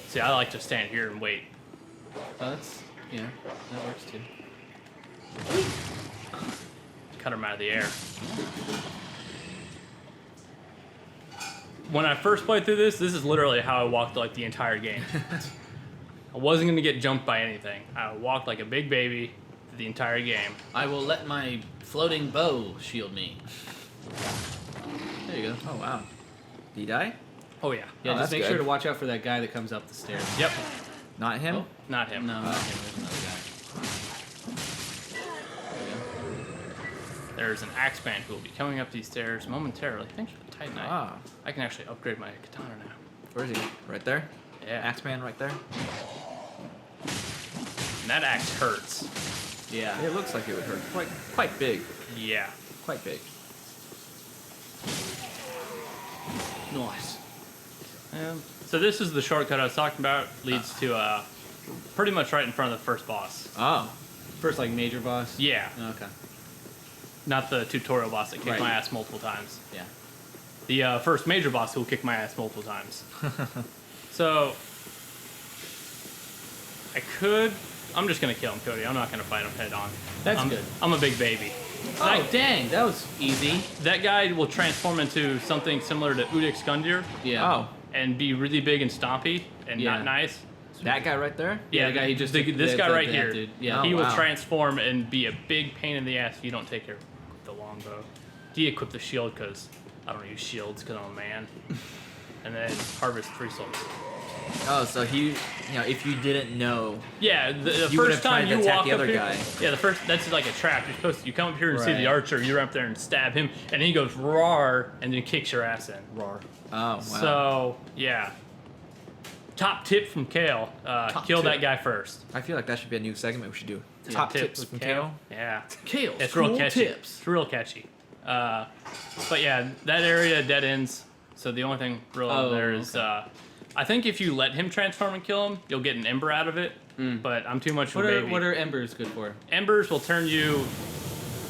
[SPEAKER 3] See, I like to stand here and wait.
[SPEAKER 2] Oh, that's that works too.
[SPEAKER 3] Cut him out of the air. When I first played through this is literally how I walked like the entire game. I wasn't gonna get jumped by anything. I walked like a big baby through the entire game.
[SPEAKER 2] I will let my floating bow shield me. There you go.
[SPEAKER 1] Oh, wow. Did he die?
[SPEAKER 3] Oh yeah.
[SPEAKER 2] Yeah,
[SPEAKER 1] Oh,
[SPEAKER 2] just
[SPEAKER 1] that's
[SPEAKER 2] make
[SPEAKER 1] good.
[SPEAKER 2] sure to watch out for that guy that comes up the stairs.
[SPEAKER 3] Yep.
[SPEAKER 1] Not him?
[SPEAKER 2] Oh.
[SPEAKER 3] Not him.
[SPEAKER 2] No, not him. There's another guy.
[SPEAKER 3] There's an axeman who will be coming up these stairs momentarily. Thanks for the Titanite.
[SPEAKER 1] Ah.
[SPEAKER 3] I can actually upgrade my katana now.
[SPEAKER 1] Where is he? Right there?
[SPEAKER 3] Yeah.
[SPEAKER 1] Axeman right there?
[SPEAKER 3] And that axe hurts.
[SPEAKER 2] Yeah.
[SPEAKER 1] It looks like it would hurt. Quite big.
[SPEAKER 3] Yeah.
[SPEAKER 1] Quite big.
[SPEAKER 2] Nice.
[SPEAKER 3] So this is the shortcut I was talking about. Leads to pretty much right in front of the first boss.
[SPEAKER 1] Oh.
[SPEAKER 2] First, like major boss.
[SPEAKER 3] Yeah.
[SPEAKER 2] Okay.
[SPEAKER 3] Not the tutorial boss that kicked
[SPEAKER 2] Right.
[SPEAKER 3] my ass multiple times.
[SPEAKER 2] Yeah.
[SPEAKER 3] The first major boss who will kick my ass multiple times. So I'm just gonna kill him, Cody. I'm not gonna fight him head on.
[SPEAKER 2] That's good.
[SPEAKER 3] I'm a big baby.
[SPEAKER 2] Oh dang, that was easy.
[SPEAKER 3] That guy will transform into something similar to Udik Skundir
[SPEAKER 2] Yeah.
[SPEAKER 1] Oh.
[SPEAKER 3] and be really big and stompy and
[SPEAKER 2] Yeah.
[SPEAKER 3] not nice.
[SPEAKER 1] That guy right there?
[SPEAKER 2] Yeah, the guy he just
[SPEAKER 3] this guy right here.
[SPEAKER 2] Dude. Yeah.
[SPEAKER 1] Oh,
[SPEAKER 3] He will
[SPEAKER 1] wow.
[SPEAKER 3] transform and be a big pain in the ass if you don't take care of the longbow. De-equip the shield because I don't use shields because I'm a man. And then harvest 3 souls.
[SPEAKER 1] Oh, so if you didn't know,
[SPEAKER 3] Yeah, the
[SPEAKER 1] You would
[SPEAKER 3] first
[SPEAKER 1] have tried
[SPEAKER 3] time
[SPEAKER 1] to
[SPEAKER 3] you
[SPEAKER 1] attack
[SPEAKER 3] walk
[SPEAKER 1] the
[SPEAKER 3] up
[SPEAKER 1] other
[SPEAKER 3] here,
[SPEAKER 1] guy.
[SPEAKER 3] yeah, that's like a trap. You come up here and see
[SPEAKER 2] Right.
[SPEAKER 3] the archer. You run up there and stab him, and he goes roar, and then kicks your ass in.
[SPEAKER 1] roar. Oh, wow.
[SPEAKER 3] So yeah. Top tip from Cale: kill that
[SPEAKER 1] tip.
[SPEAKER 3] guy first.
[SPEAKER 1] I feel like that should be a new segment we should do.
[SPEAKER 3] Yeah,
[SPEAKER 1] Top
[SPEAKER 3] tip
[SPEAKER 1] tips
[SPEAKER 3] with
[SPEAKER 1] from Cale.
[SPEAKER 3] Yeah,
[SPEAKER 2] Cale.
[SPEAKER 3] it's real catchy. It's real catchy. But yeah, that area dead ends. So the only thing real there is, I think if you let him transform and kill him, you'll get an ember out of it. But I'm too much of a baby.
[SPEAKER 2] What are embers good for?
[SPEAKER 3] Embers will turn you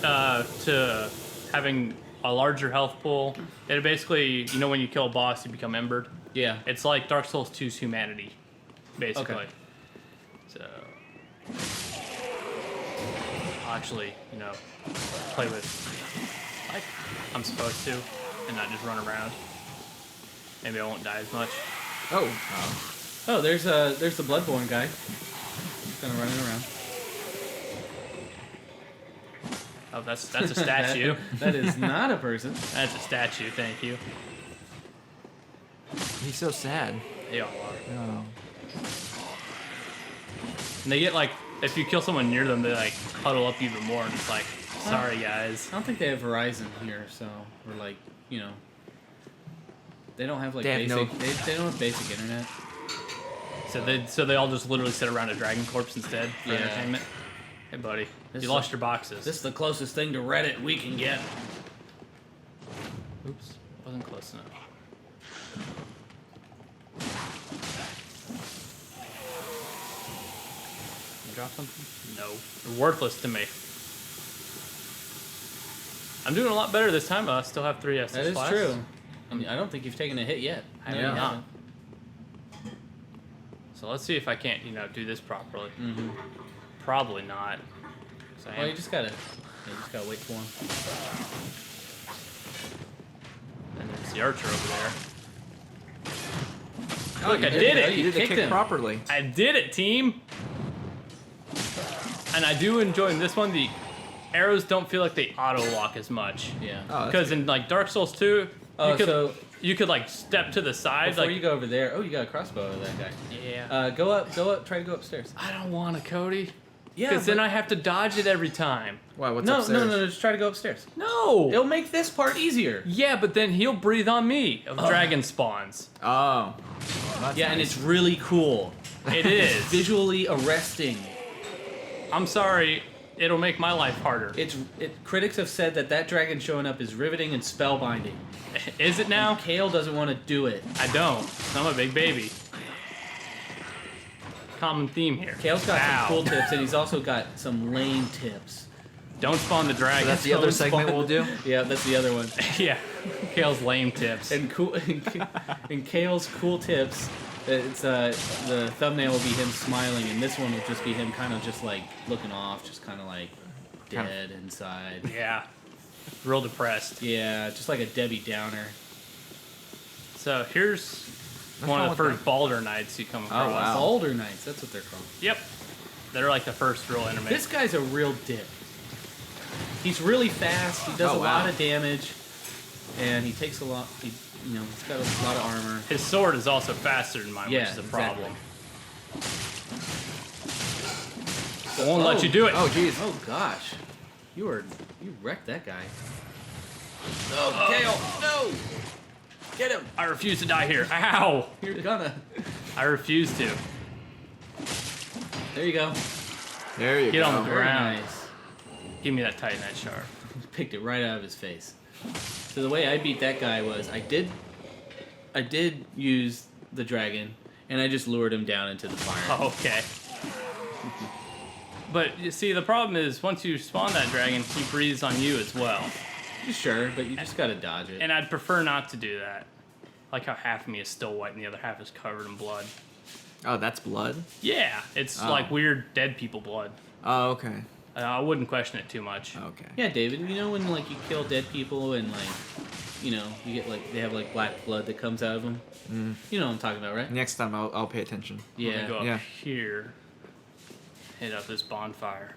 [SPEAKER 3] to having a larger health pool. It basically, when you kill a boss, you become embered.
[SPEAKER 2] Yeah.
[SPEAKER 3] It's like Dark Souls 2's humanity, basically.
[SPEAKER 2] Okay.
[SPEAKER 3] So, I'll actually, play with like I'm supposed to, and not just run around. Maybe I won't die as much.
[SPEAKER 1] Oh.
[SPEAKER 2] Oh, there's the Bloodborne guy. He's kind of running around.
[SPEAKER 3] Oh, that's a statue.
[SPEAKER 2] That is not a person.
[SPEAKER 3] That's a statue. Thank you.
[SPEAKER 1] He's so sad.
[SPEAKER 3] They all are.
[SPEAKER 1] Oh.
[SPEAKER 3] And they get like, if you kill someone near them, they like huddle up even more, and it's like, sorry guys.
[SPEAKER 2] I don't think they have Verizon here, so we're like, they don't have like
[SPEAKER 1] They have
[SPEAKER 2] basic. They don't have basic internet.
[SPEAKER 3] So they all just literally sit around a dragon corpse instead for
[SPEAKER 2] Yeah.
[SPEAKER 3] entertainment. Hey buddy,
[SPEAKER 2] This
[SPEAKER 3] you
[SPEAKER 2] is
[SPEAKER 3] lost your boxes.
[SPEAKER 2] This is the closest thing to Reddit we can get.
[SPEAKER 3] Oops, wasn't close enough. You drop something? No. They're worthless to me. I'm doing a lot better this time. I still have 3 SS
[SPEAKER 2] That is
[SPEAKER 3] class.
[SPEAKER 2] true. I mean, I don't think you've taken a hit yet.
[SPEAKER 3] I
[SPEAKER 2] No,
[SPEAKER 3] have
[SPEAKER 2] you
[SPEAKER 3] not.
[SPEAKER 2] haven't.
[SPEAKER 3] So let's see if I can't, do this properly.
[SPEAKER 2] Mhm.
[SPEAKER 3] Probably not. 'Cause I
[SPEAKER 2] Well,
[SPEAKER 3] am-
[SPEAKER 2] you just gotta wait for him.
[SPEAKER 3] And there's the archer over there.
[SPEAKER 1] Oh,
[SPEAKER 3] Look,
[SPEAKER 1] you
[SPEAKER 3] I did it.
[SPEAKER 1] You did the
[SPEAKER 2] kicked
[SPEAKER 1] kick
[SPEAKER 2] him.
[SPEAKER 1] properly.
[SPEAKER 3] I did it, team! And I do enjoy in this one, the arrows don't feel like they auto-lock as much.
[SPEAKER 2] Yeah.
[SPEAKER 1] Oh, that's
[SPEAKER 3] Because in like Dark Souls 2,
[SPEAKER 2] Oh, so
[SPEAKER 3] you could like step to the side.
[SPEAKER 2] before
[SPEAKER 3] Like,
[SPEAKER 2] you go over there, oh, you got a crossbow of that guy.
[SPEAKER 3] yeah.
[SPEAKER 2] Go up. Try to go upstairs.
[SPEAKER 3] I don't want to, Cody.
[SPEAKER 2] Yeah,
[SPEAKER 3] Because then I have to dodge it every time.
[SPEAKER 1] Why? What's
[SPEAKER 2] No,
[SPEAKER 1] upstairs?
[SPEAKER 2] no, just try to go upstairs.
[SPEAKER 3] No!
[SPEAKER 2] It'll make this part easier.
[SPEAKER 3] Yeah, but then he'll breathe on me if dragon spawns.
[SPEAKER 1] Oh. That's
[SPEAKER 2] Yeah, and
[SPEAKER 1] nice.
[SPEAKER 2] it's really cool.
[SPEAKER 3] It is.
[SPEAKER 2] Visually arresting.
[SPEAKER 3] I'm sorry, it'll make my life harder.
[SPEAKER 2] Critics have said that dragon showing up is riveting and spellbinding.
[SPEAKER 3] Is it now?
[SPEAKER 2] Cale doesn't want to do it.
[SPEAKER 3] I don't. I'm a big baby. Common theme here.
[SPEAKER 2] Cale's got
[SPEAKER 3] Ow.
[SPEAKER 2] some cool tips, and he's also got some lame tips.
[SPEAKER 3] Don't spawn the dragon.
[SPEAKER 1] So that's the other segment we'll do.
[SPEAKER 2] Yeah, that's the other one.
[SPEAKER 3] Yeah. Kale's lame tips.
[SPEAKER 2] And cool, and Cale's cool tips. It's the thumbnail will be him smiling, and this one will just be him kind of just like looking off, just kind of like dead inside.
[SPEAKER 3] Yeah. Real depressed.
[SPEAKER 2] Yeah, just like a Debbie Downer.
[SPEAKER 3] So here's
[SPEAKER 1] What's
[SPEAKER 3] one
[SPEAKER 1] wrong
[SPEAKER 3] of the
[SPEAKER 1] with
[SPEAKER 3] first Balder Knights you come across.
[SPEAKER 1] wow.
[SPEAKER 2] Boulder Knights, that's what they're called.
[SPEAKER 3] Yep. They're like the first real enemy.
[SPEAKER 2] This guy's a real dick. He's really fast. He does
[SPEAKER 1] Oh,
[SPEAKER 2] a lot
[SPEAKER 1] wow.
[SPEAKER 2] of damage, and he takes a lot. He's got a lot of armor.
[SPEAKER 3] His sword is also faster than mine,
[SPEAKER 2] Yeah,
[SPEAKER 3] which is a problem.
[SPEAKER 2] So-
[SPEAKER 3] I won't let you do it.
[SPEAKER 1] Oh, jeez.
[SPEAKER 2] Oh gosh, you wrecked that guy. Oh, Cale, no! Get him!
[SPEAKER 3] I refuse to die here. Ow!
[SPEAKER 2] You're gonna.
[SPEAKER 3] I refuse to.
[SPEAKER 2] There you go.
[SPEAKER 1] There you
[SPEAKER 3] Get
[SPEAKER 1] go.
[SPEAKER 3] on the
[SPEAKER 2] Very
[SPEAKER 3] ground.
[SPEAKER 2] nice.
[SPEAKER 3] Give me that Titanite shard.
[SPEAKER 2] Picked it right out of his face. So the way I beat that guy was I did use the dragon, and I just lured him down into the fire.
[SPEAKER 3] Okay. But you see, the problem is once you spawn that dragon, he breathes on you as well.
[SPEAKER 2] Sure, but you just gotta dodge it.
[SPEAKER 3] And I'd prefer not to do that. Like how half of me is still white and the other half is covered in blood.
[SPEAKER 1] Oh, that's blood?
[SPEAKER 3] Yeah, it's
[SPEAKER 1] Oh.
[SPEAKER 3] like weird dead people blood.
[SPEAKER 1] Oh, okay.
[SPEAKER 3] I wouldn't question it too much.
[SPEAKER 1] Okay.
[SPEAKER 2] Yeah, David, when like you kill dead people and like, you know, you get like they have like black blood that comes out of them. You know what I'm talking about, right?
[SPEAKER 1] Next time I'll pay attention.
[SPEAKER 3] I'm
[SPEAKER 2] Yeah.
[SPEAKER 3] gonna go up
[SPEAKER 1] Yeah.
[SPEAKER 3] here. Hit up this bonfire.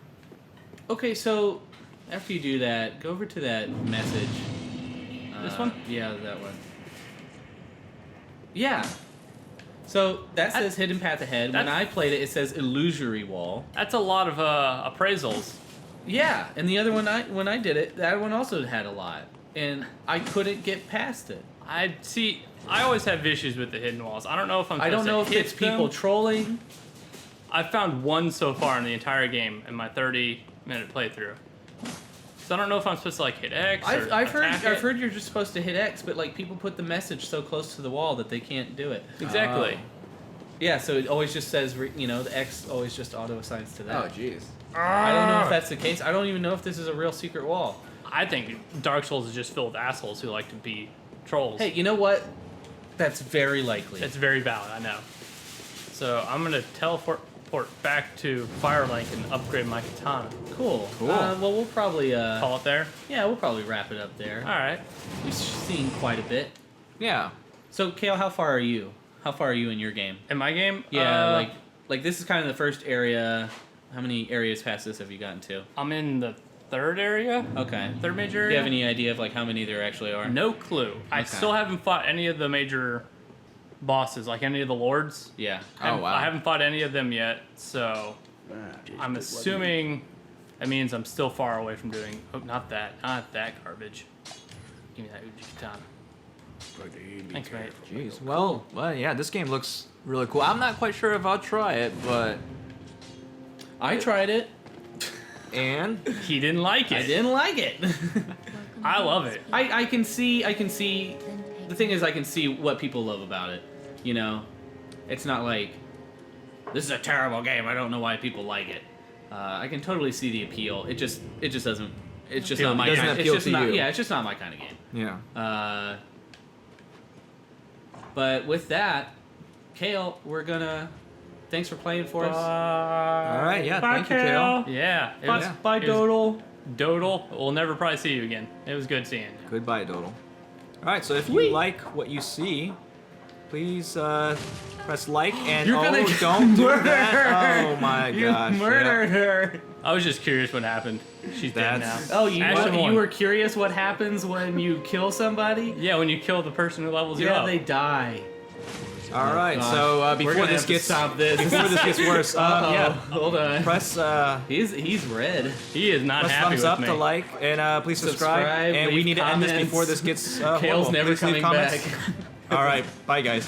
[SPEAKER 2] Okay, so after you do that, go over to that message.
[SPEAKER 3] This one?
[SPEAKER 2] Yeah, that one. Yeah. So that says hidden path ahead. When I played it, it says illusory wall.
[SPEAKER 3] That's a lot of appraisals.
[SPEAKER 2] Yeah, and the other one, when I did it, that one also had a lot, and I couldn't get past it.
[SPEAKER 3] I always have issues with the hidden walls. I don't know if I'm.
[SPEAKER 2] I don't know
[SPEAKER 3] supposed
[SPEAKER 2] if
[SPEAKER 3] to
[SPEAKER 2] it's
[SPEAKER 3] hit them.
[SPEAKER 2] people trolling.
[SPEAKER 3] I've found one so far in the entire game in my 30-minute playthrough. So I don't know if I'm supposed to like hit X or
[SPEAKER 2] I've
[SPEAKER 3] attack it.
[SPEAKER 2] heard you're just supposed to hit X, but like people put the message so close to the wall that they can't do it.
[SPEAKER 3] Exactly.
[SPEAKER 2] Yeah, so it always just says, you know, the X always just auto assigns to that.
[SPEAKER 1] Oh, jeez.
[SPEAKER 2] I don't know if that's the case. I don't even know if this is a real secret wall.
[SPEAKER 3] I think Dark Souls is just filled with assholes who like to be trolls.
[SPEAKER 2] Hey, you know what? That's very likely.
[SPEAKER 3] It's very valid, I know. So I'm gonna teleport back to Firelink and upgrade my katana.
[SPEAKER 2] Cool.
[SPEAKER 1] Cool.
[SPEAKER 2] Well, we'll probably
[SPEAKER 3] Call it there.
[SPEAKER 2] yeah, we'll probably wrap it up there.
[SPEAKER 3] All right.
[SPEAKER 2] We've seen quite a bit.
[SPEAKER 1] Yeah.
[SPEAKER 2] So, Cale, how far are you? How far are you in your game?
[SPEAKER 3] In my game,
[SPEAKER 2] Yeah, like this is kind of the first area. How many areas past this have you gotten to?
[SPEAKER 3] I'm in the third area.
[SPEAKER 2] Okay.
[SPEAKER 3] Third major
[SPEAKER 2] Do
[SPEAKER 3] area.
[SPEAKER 2] you have any idea of like how many there actually are?
[SPEAKER 3] No clue. I
[SPEAKER 1] Okay.
[SPEAKER 3] still haven't fought any of the major bosses, like any of the lords.
[SPEAKER 2] Yeah.
[SPEAKER 1] Oh, wow.
[SPEAKER 3] I haven't fought any of them yet, so I'm assuming that means I'm still far away from doing. Oh, not that garbage. Give me that Uji katana. Thanks, mate.
[SPEAKER 1] Jeez. Well, yeah, this game looks really cool. I'm not quite sure if I'll try it, but
[SPEAKER 2] I tried it.
[SPEAKER 1] and
[SPEAKER 3] He didn't like it.
[SPEAKER 2] I didn't like it.
[SPEAKER 3] I love it.
[SPEAKER 2] I can see. The thing is, I can see what people love about it. You know, it's not like this is a terrible game. I don't know why people like it. I can totally see the appeal. It just doesn't. It's just not my
[SPEAKER 1] doesn't
[SPEAKER 2] kind. It's
[SPEAKER 1] appeal
[SPEAKER 2] just
[SPEAKER 1] to
[SPEAKER 2] not.
[SPEAKER 1] you.
[SPEAKER 2] Yeah, it's just not my kind of game.
[SPEAKER 1] yeah.
[SPEAKER 2] But with that, Cale, we're gonna. Thanks for playing for us.
[SPEAKER 1] All right. Yeah.
[SPEAKER 3] Bye,
[SPEAKER 1] Thank you, Cale.
[SPEAKER 3] Yeah. It
[SPEAKER 2] Bye,
[SPEAKER 3] was,
[SPEAKER 2] bye,
[SPEAKER 3] it was-
[SPEAKER 2] Dodle.
[SPEAKER 3] Dodle. We'll never probably see you again. It was good seeing you.
[SPEAKER 1] Goodbye, Dodle. All right. So if you
[SPEAKER 2] Whee!
[SPEAKER 1] like what you see, please press like and
[SPEAKER 2] You're gonna get
[SPEAKER 1] don't do
[SPEAKER 2] murdered.
[SPEAKER 1] that. Oh my
[SPEAKER 2] You
[SPEAKER 1] gosh.
[SPEAKER 2] murdered her.
[SPEAKER 3] I was just curious what happened. She's dead now.
[SPEAKER 1] That's-
[SPEAKER 2] Oh, you
[SPEAKER 3] Ashton won.
[SPEAKER 2] were curious what happens when you kill somebody?
[SPEAKER 3] Yeah, when you kill the person who levels you
[SPEAKER 2] Yeah,
[SPEAKER 3] up.
[SPEAKER 2] they die.
[SPEAKER 1] All right.
[SPEAKER 2] gosh.
[SPEAKER 1] So
[SPEAKER 2] We're
[SPEAKER 1] before
[SPEAKER 2] gonna
[SPEAKER 1] this
[SPEAKER 2] have to
[SPEAKER 1] gets
[SPEAKER 2] stop this.
[SPEAKER 1] before this gets worse,
[SPEAKER 2] Uh-oh.
[SPEAKER 1] yeah,
[SPEAKER 2] Hold on.
[SPEAKER 1] press
[SPEAKER 2] He's red.
[SPEAKER 3] He is not
[SPEAKER 1] press
[SPEAKER 3] happy
[SPEAKER 1] thumbs
[SPEAKER 3] with
[SPEAKER 1] up
[SPEAKER 3] me.
[SPEAKER 1] to like and please subscribe. And we
[SPEAKER 2] leave
[SPEAKER 1] need to end this
[SPEAKER 2] comments.
[SPEAKER 1] before this gets.
[SPEAKER 2] Cale's
[SPEAKER 1] horrible.
[SPEAKER 2] never
[SPEAKER 1] Please leave
[SPEAKER 2] coming
[SPEAKER 1] comments.
[SPEAKER 2] back.
[SPEAKER 1] All right. Bye, guys.